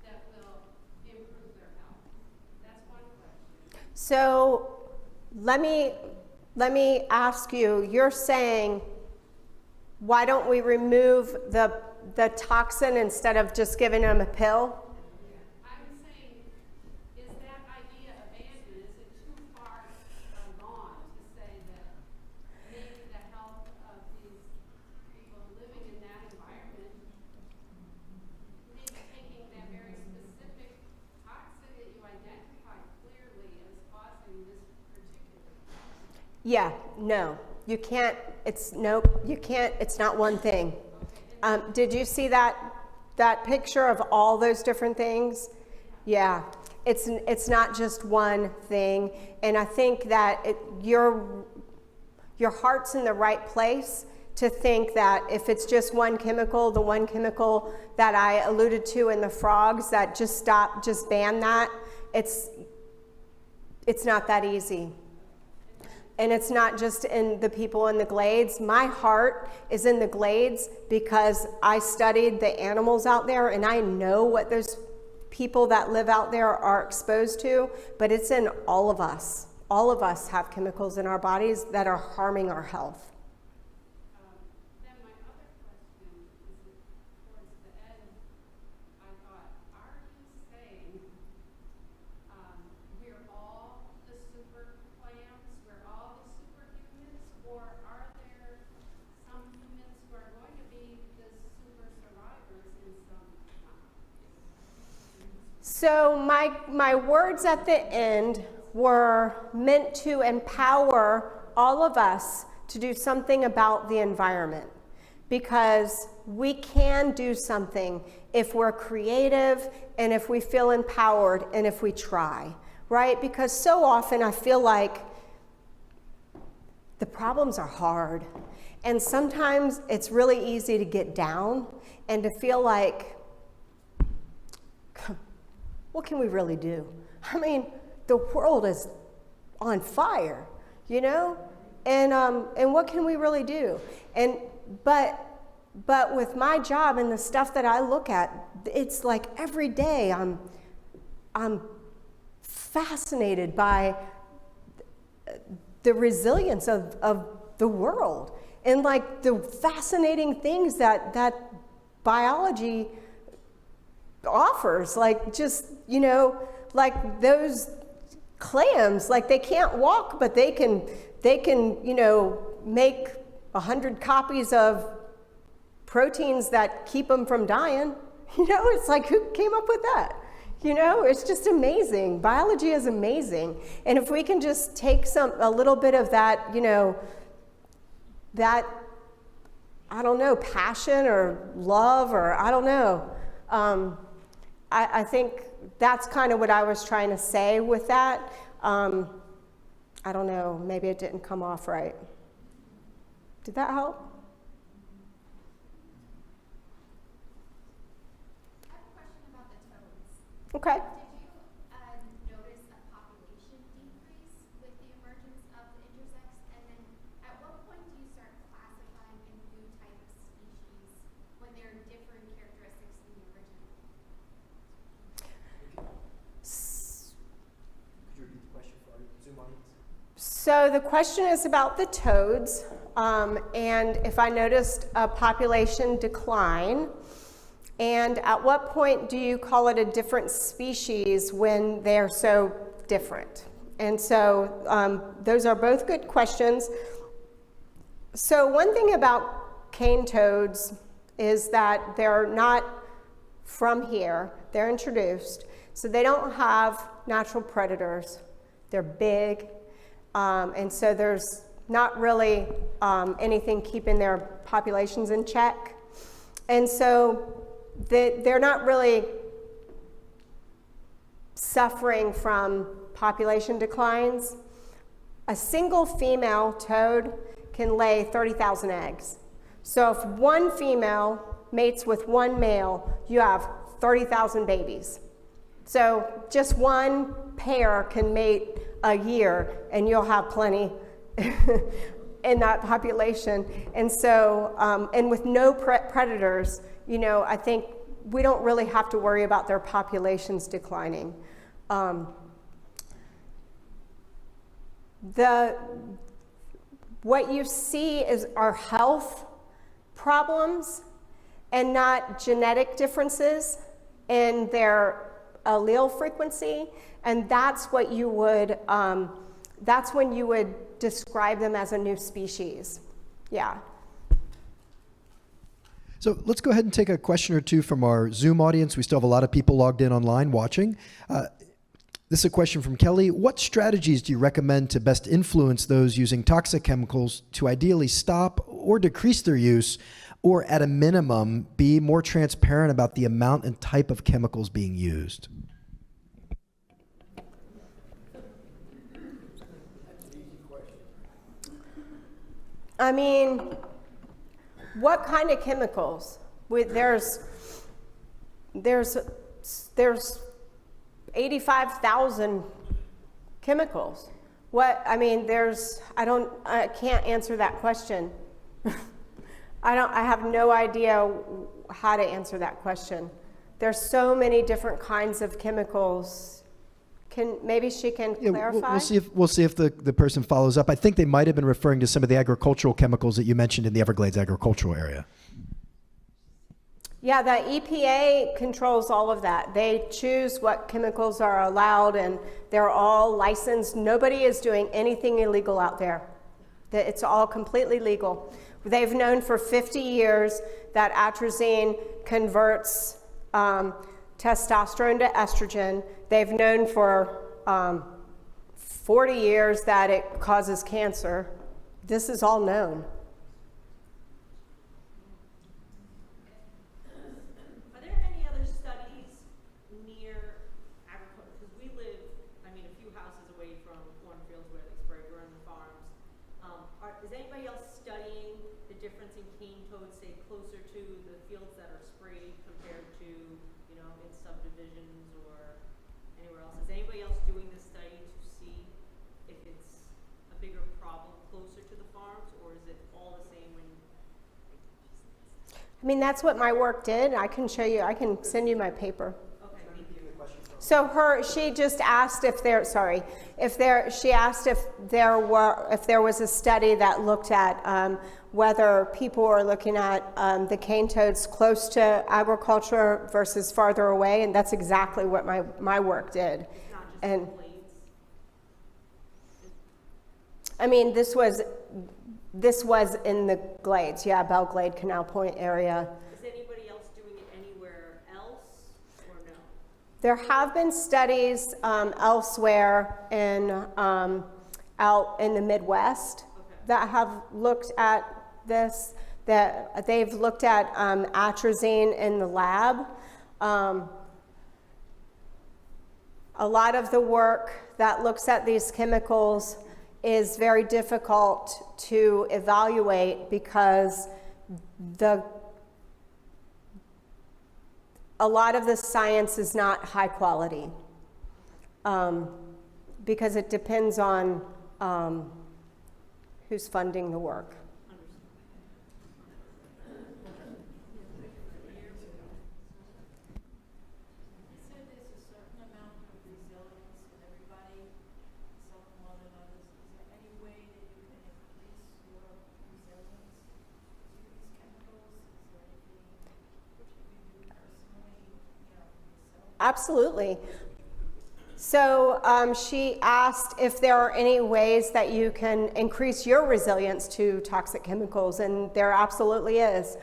that will improve their health? That's one question. So let me ask you, you're saying, why don't we remove the toxin instead of just giving them a pill? I'm saying, is that idea abandoned? Is it too far gone to say that maybe the health of these people living in that environment, maybe taking that very specific toxin that you identify clearly as causing this particular toxin? Yeah, no, you can't. You can't. It's not one thing. Did you see that picture of all those different things? Yeah, it's not just one thing, and I think that your heart's in the right place to think that if it's just one chemical, the one chemical that I alluded to in the frogs, that just ban that. It's not that easy. And it's not just in the people in the glades. My heart is in the glades because I studied the animals out there, and I know what those people that live out there are exposed to, but it's in all of us. All of us have chemicals in our bodies that are harming our health. Then my other question is towards the end. I thought, are you saying we're all the super clams, we're all the superhumans, or are there some humans who are going to be the super survivors in some time? So my words at the end were meant to empower all of us to do something about the environment, because we can do something if we're creative and if we feel empowered and if we try. right? Because so often I feel like the problems are hard. And sometimes it's really easy to get down and to feel like, what can we really do? I mean, the world is on fire, you know? And what can we really do? But with my job and the stuff that I look at, it's like every day I'm fascinated by the resilience of the world and like the fascinating things that biology offers, like just, you know, like those clams, like they can't walk, but they can, you know, make 100 copies of proteins that keep them from dying. You know, it's like, who came up with that? You know, it's just amazing. Biology is amazing. And if we can just take a little bit of that, you know, that, I don't know, passion or love or I don't know. I think that's kind of what I was trying to say with that. I don't know, maybe it didn't come off right. Did that help? I have a question about the toads. Okay. Did you notice a population decrease with the emergence of the intersex? And then at what point do you start classifying a new type of species when there are different characteristics than the original? Could you repeat the question for our Zoom audience? So the question is about the toads, and if I noticed a population decline, and at what point do you call it a different species when they're so different? And so those are both good questions. So one thing about cane toads is that they're not from here, they're introduced, so they don't have natural predators. They're big, and so there's not really anything keeping their populations in check. And so they're not really suffering from population declines. A single female toad can lay 30,000 eggs. So if one female mates with one male, you have 30,000 babies. So just one pair can mate a year and you'll have plenty in that population. And so, and with no predators, you know, I think we don't really have to worry about their populations declining. What you see are health problems and not genetic differences in their allele frequency, and that's what you would, that's when you would describe them as a new species. Yeah. So let's go ahead and take a question or two from our Zoom audience. We still have a lot of people logged in online watching. This is a question from Kelly. What strategies do you recommend to best influence those using toxic chemicals to ideally stop or decrease their use, or at a minimum, be more transparent about the amount and type of chemicals being used? I mean, what kind of chemicals? There's 85,000 chemicals. What, I mean, I can't answer that question. I have no idea how to answer that question. There's so many different kinds of chemicals. Maybe she can clarify? We'll see if the person follows up. I think they might have been referring to some of the agricultural chemicals that you mentioned in the Everglades agricultural area. Yeah, the EPA controls all of that. They choose what chemicals are allowed, and they're all licensed. Nobody is doing anything illegal out there. It's all completely legal. They've known for 50 years that atrazine converts testosterone to estrogen. They've known for 40 years that it causes cancer. This is all known. Are there any other studies near agriculture? Because we live, I mean, a few subdivisions or anywhere else. Is anybody else doing this study to see if it's a bigger problem closer to the farms, or is it all the same when? I mean, that's what my work did. I can show you, I can send you my paper. Okay, thank you. So she just asked if there, she asked if there was a study that looked at whether people are looking at the cane toads close to agriculture versus farther away, and that's exactly what my work did. It's not just And blades. I mean, this was in the glades, yeah, Bell Glade, Canal Point area. Is anybody else doing it anywhere else, or no? There have been studies elsewhere out in the Midwest that have looked at this, that they've looked at atrazine in the lab. A lot of the work that looks at these chemicals is very difficult to evaluate because a lot of the science is not high quality because it depends on who's funding the work. said there's a certain amount of resilience in everybody, some more than others. Is there any way that you can increase your resilience to these chemicals? Is there anything that you do personally, yourself? Absolutely. So she asked if there are any ways that you can increase your resilience to toxic chemicals, and there absolutely is.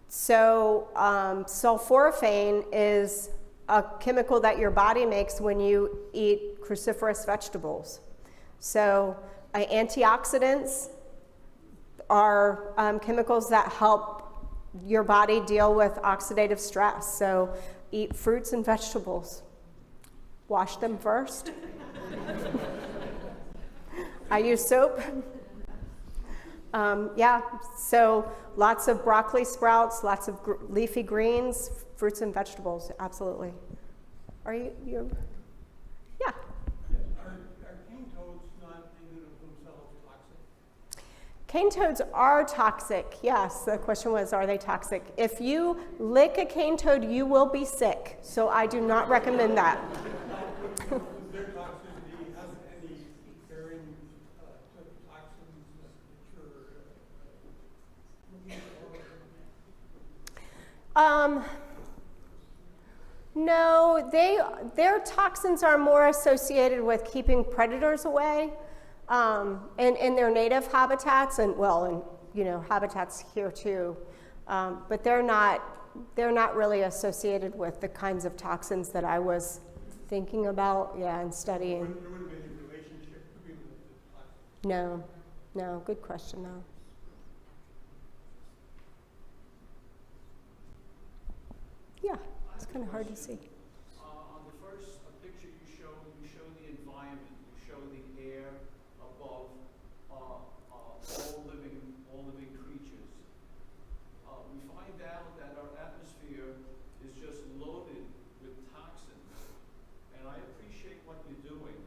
Sulforaphane is a chemical that your body makes when you eat cruciferous vegetables. So antioxidants are chemicals that help your body deal with oxidative stress. So eat fruits and vegetables. Wash them first. I use soap. Yeah, so lots of broccoli sprouts, lots of leafy greens, fruits and vegetables, absolutely. Are you? Yeah. Are cane toads not in and of themselves toxic? Cane toads are toxic, yes. The question was, are they toxic? If you lick a cane toad, you will be sick, so I do not recommend that. Does their toxicity have any bearing to toxins that you're looking for? No, their toxins are more associated with keeping predators away in their native habitats, and habitats here too. But they're not really associated with the kinds of toxins that I was thinking about, and studying. There wouldn't be any relationship between the toxins. No, good question though. Yeah, it's kind of hard to see. On the first picture you show the environment, you show the air above all living creatures. We find out that our atmosphere is just loaded with toxins, and I appreciate what you're doing,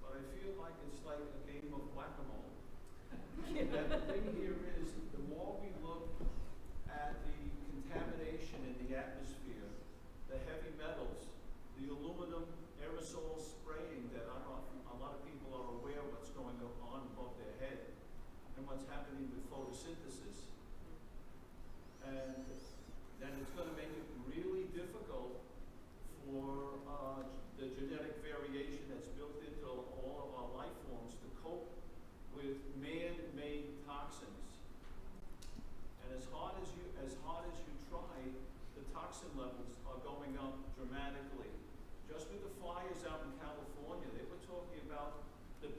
but I feel like it's like a game of whack-a-mole. And the thing here is, the more we look at the contamination in the atmosphere, the heavy metals, the aluminum aerosol spraying that a lot of people are aware of what's going on above their head and what's happening with photosynthesis. And then it's going to make it really difficult for the genetic variation that's built into all of our life forms to cope with man-made toxins. And as hard as you try, the toxin levels are going up dramatically. Just with the fires out in California, they were talking about the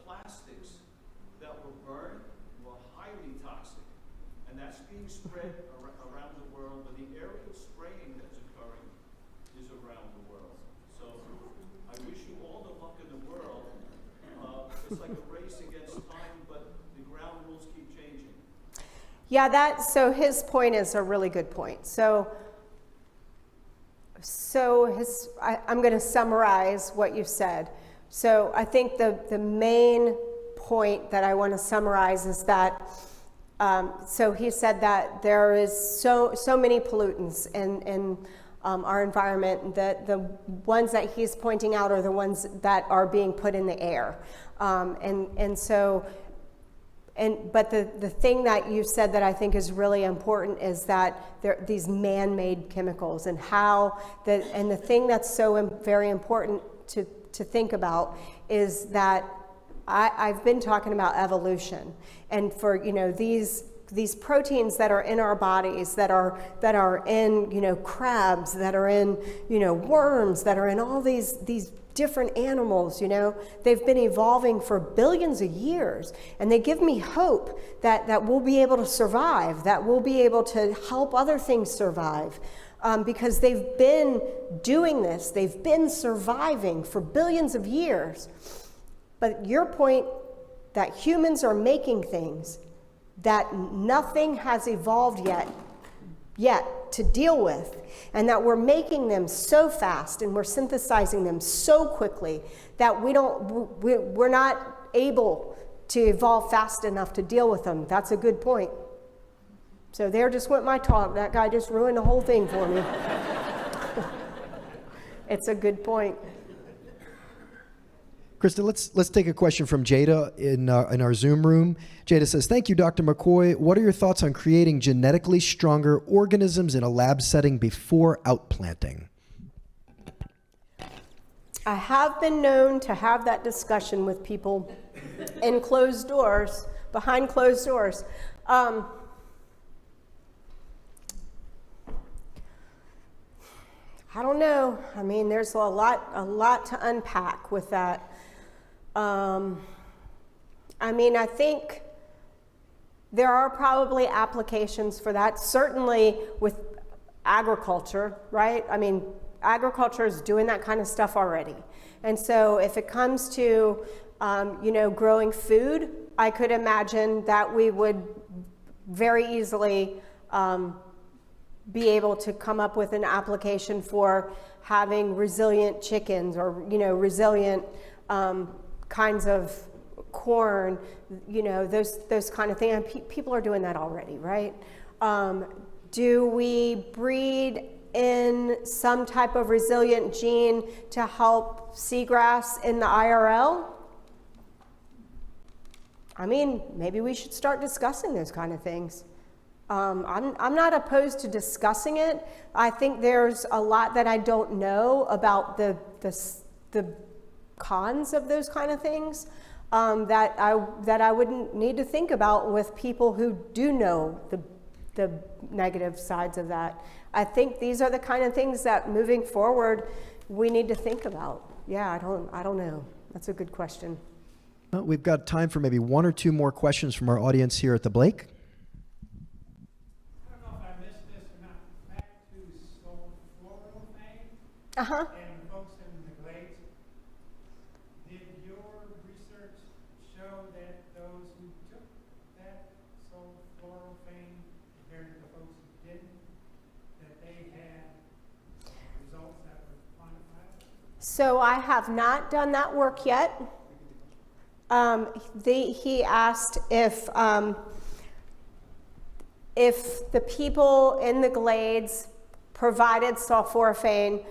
plastics that were burned were highly toxic, and that's being spread around the world. But the aerial spraying that's occurring is around the world. So I wish you all the luck in the world. It's like a race against time, but the ground rules keep changing. Yeah, so his point is a really good point. So So I'm going to summarize what you said. So I think the main point that I want to summarize is that, so he said that there is so many pollutants in our environment, that the ones that he's pointing out are the ones that are being put in the air. But the thing that you said that I think is really important is that these man-made chemicals, and the thing that's so very important to think about is that I've been talking about evolution, and for these proteins that are in our bodies, that are in crabs, that are in worms, that are in all these different animals, they've been evolving for billions of years, and they give me hope that we'll be able to survive, that we'll be able to help other things survive, because they've been doing this, they've been surviving for billions of years. But your point that humans are making things that nothing has evolved yet to deal with, and that we're making them so fast and we're synthesizing them so quickly that we're not able to evolve fast enough to deal with them. That's a good point. So there just went my talk. That guy just ruined the whole thing for me. It's a good point. Krista, let's take a question from Jada in our Zoom room. Jada says, thank you, Dr. McCoy. What are your thoughts on creating genetically stronger organisms in a lab setting before outplanting? I have been known to have that discussion with people in closed doors, behind closed doors. I don't know. I mean, there's a lot to unpack with that. I think there are probably applications for that, certainly with agriculture, right? I mean, agriculture is doing that kind of stuff already. And so if it comes to, growing food, I could imagine that we would very easily be able to come up with an application for having resilient chickens or, resilient kinds of corn, those kind of things. And people are doing that already, right? Do we breed in some type of resilient gene to help seagrass in the IRL? I mean, maybe we should start discussing those kind of things. I'm not opposed to discussing it. I think there's a lot that I don't know about the cons of those kind of things that I wouldn't need to think about with people who do know the negative sides of that. I think these are the kind of things that moving forward we need to think about. Yeah, I don't know. That's a good question. Well, we've got time for maybe one or two more questions from our audience here at the Blake. I don't know if I missed this or not. Back to sulforaphane Uh-huh. and the folks in the glades. Did your research show that those who took that sulforaphane compared to the folks who didn't, that they had results that were quantifiable? So I have not done that work yet. He asked if the people in the glades provided sulforaphane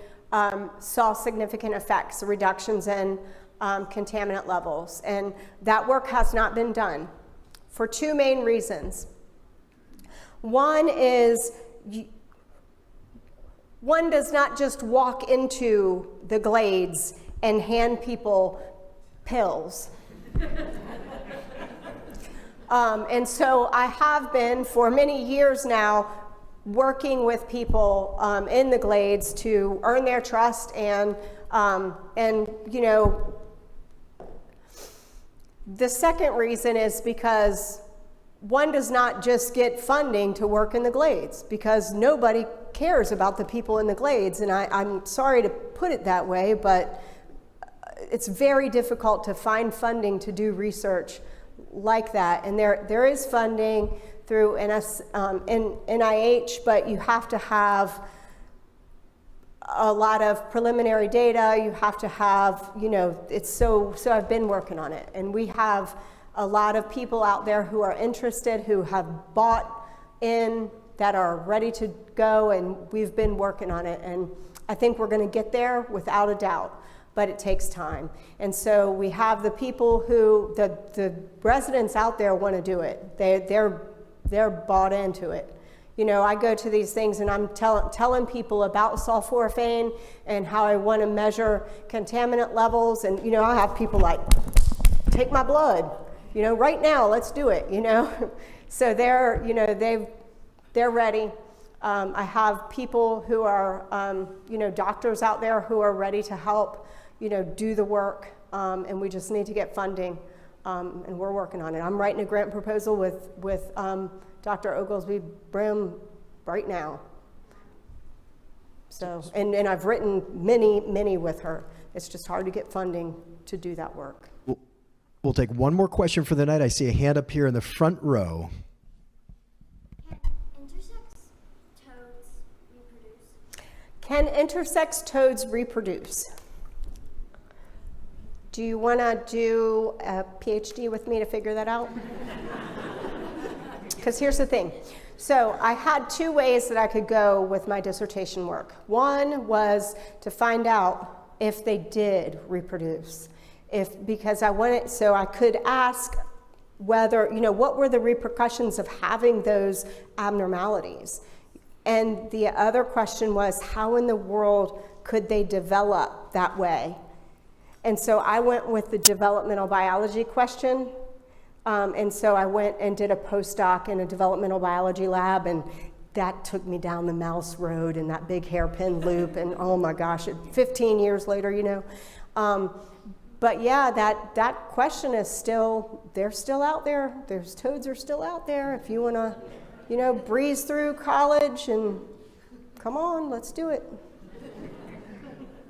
saw significant effects, reductions in contaminant levels. And that work has not been done for two main reasons. One is one does not just walk into the glades and hand people pills. And so I have been for many years now working with people in the glades to earn their trust and the second reason is because one does not just get funding to work in the glades, because nobody cares about the people in the glades. And I'm sorry to put it that way, but it's very difficult to find funding to do research like that. And there is funding through NIH, but you have to have a lot of preliminary data. You have to have, so I've been working on it. And we have a lot of people out there who are interested, who have bought in, that are ready to go, and we've been working on it. And I think we're going to get there without a doubt, but it takes time. And so we have the people who, the residents out there want to do it. They're bought into it. I go to these things and I'm telling people about sulforaphane and how I want to measure contaminant levels. And, I have people like, take my blood, right now, let's do it, So they're ready. I have people who are, doctors out there who are ready to help, do the work. And we just need to get funding. And we're working on it. I'm writing a grant proposal with Dr. Oglesby Brim right now. So, and I've written many with her. It's just hard to get funding to do that work. We'll take one more question for the night. I see a hand up here in the front row. Can intersex toads reproduce? Do you want to do a PhD with me to figure that out? Because here's the thing. So I had two ways that I could go with my dissertation work. One was to find out if they did reproduce. Because I wanted, so I could ask whether, what were the repercussions of having those abnormalities? And the other question was, how in the world could they develop that way? And so I went with the developmental biology question. And so I went and did a postdoc in a developmental biology lab, and that took me down the mouse road and that big hairpin loop, and oh my gosh, 15 years later, But yeah, that question is they're still out there. Those toads are still out there. If you want to, breeze through college and come on, let's do it.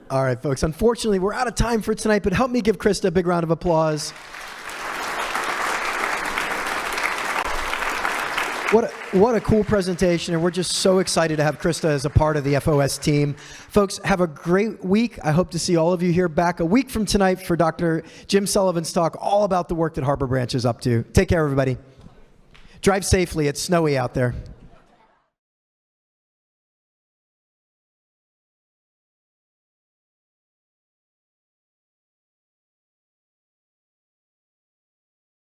All right, folks. Unfortunately, we're out of time for tonight, but help me give Krista a big round of applause. What a cool presentation, and we're just so excited to have Krista as a part of the FOS team. Folks, have a great week. I hope to see all of you here back a week from tonight for Dr. Jim Sullivan's talk all about the work that Harbor Branch is up to. Take care, everybody. Drive safely. It's snowy out there.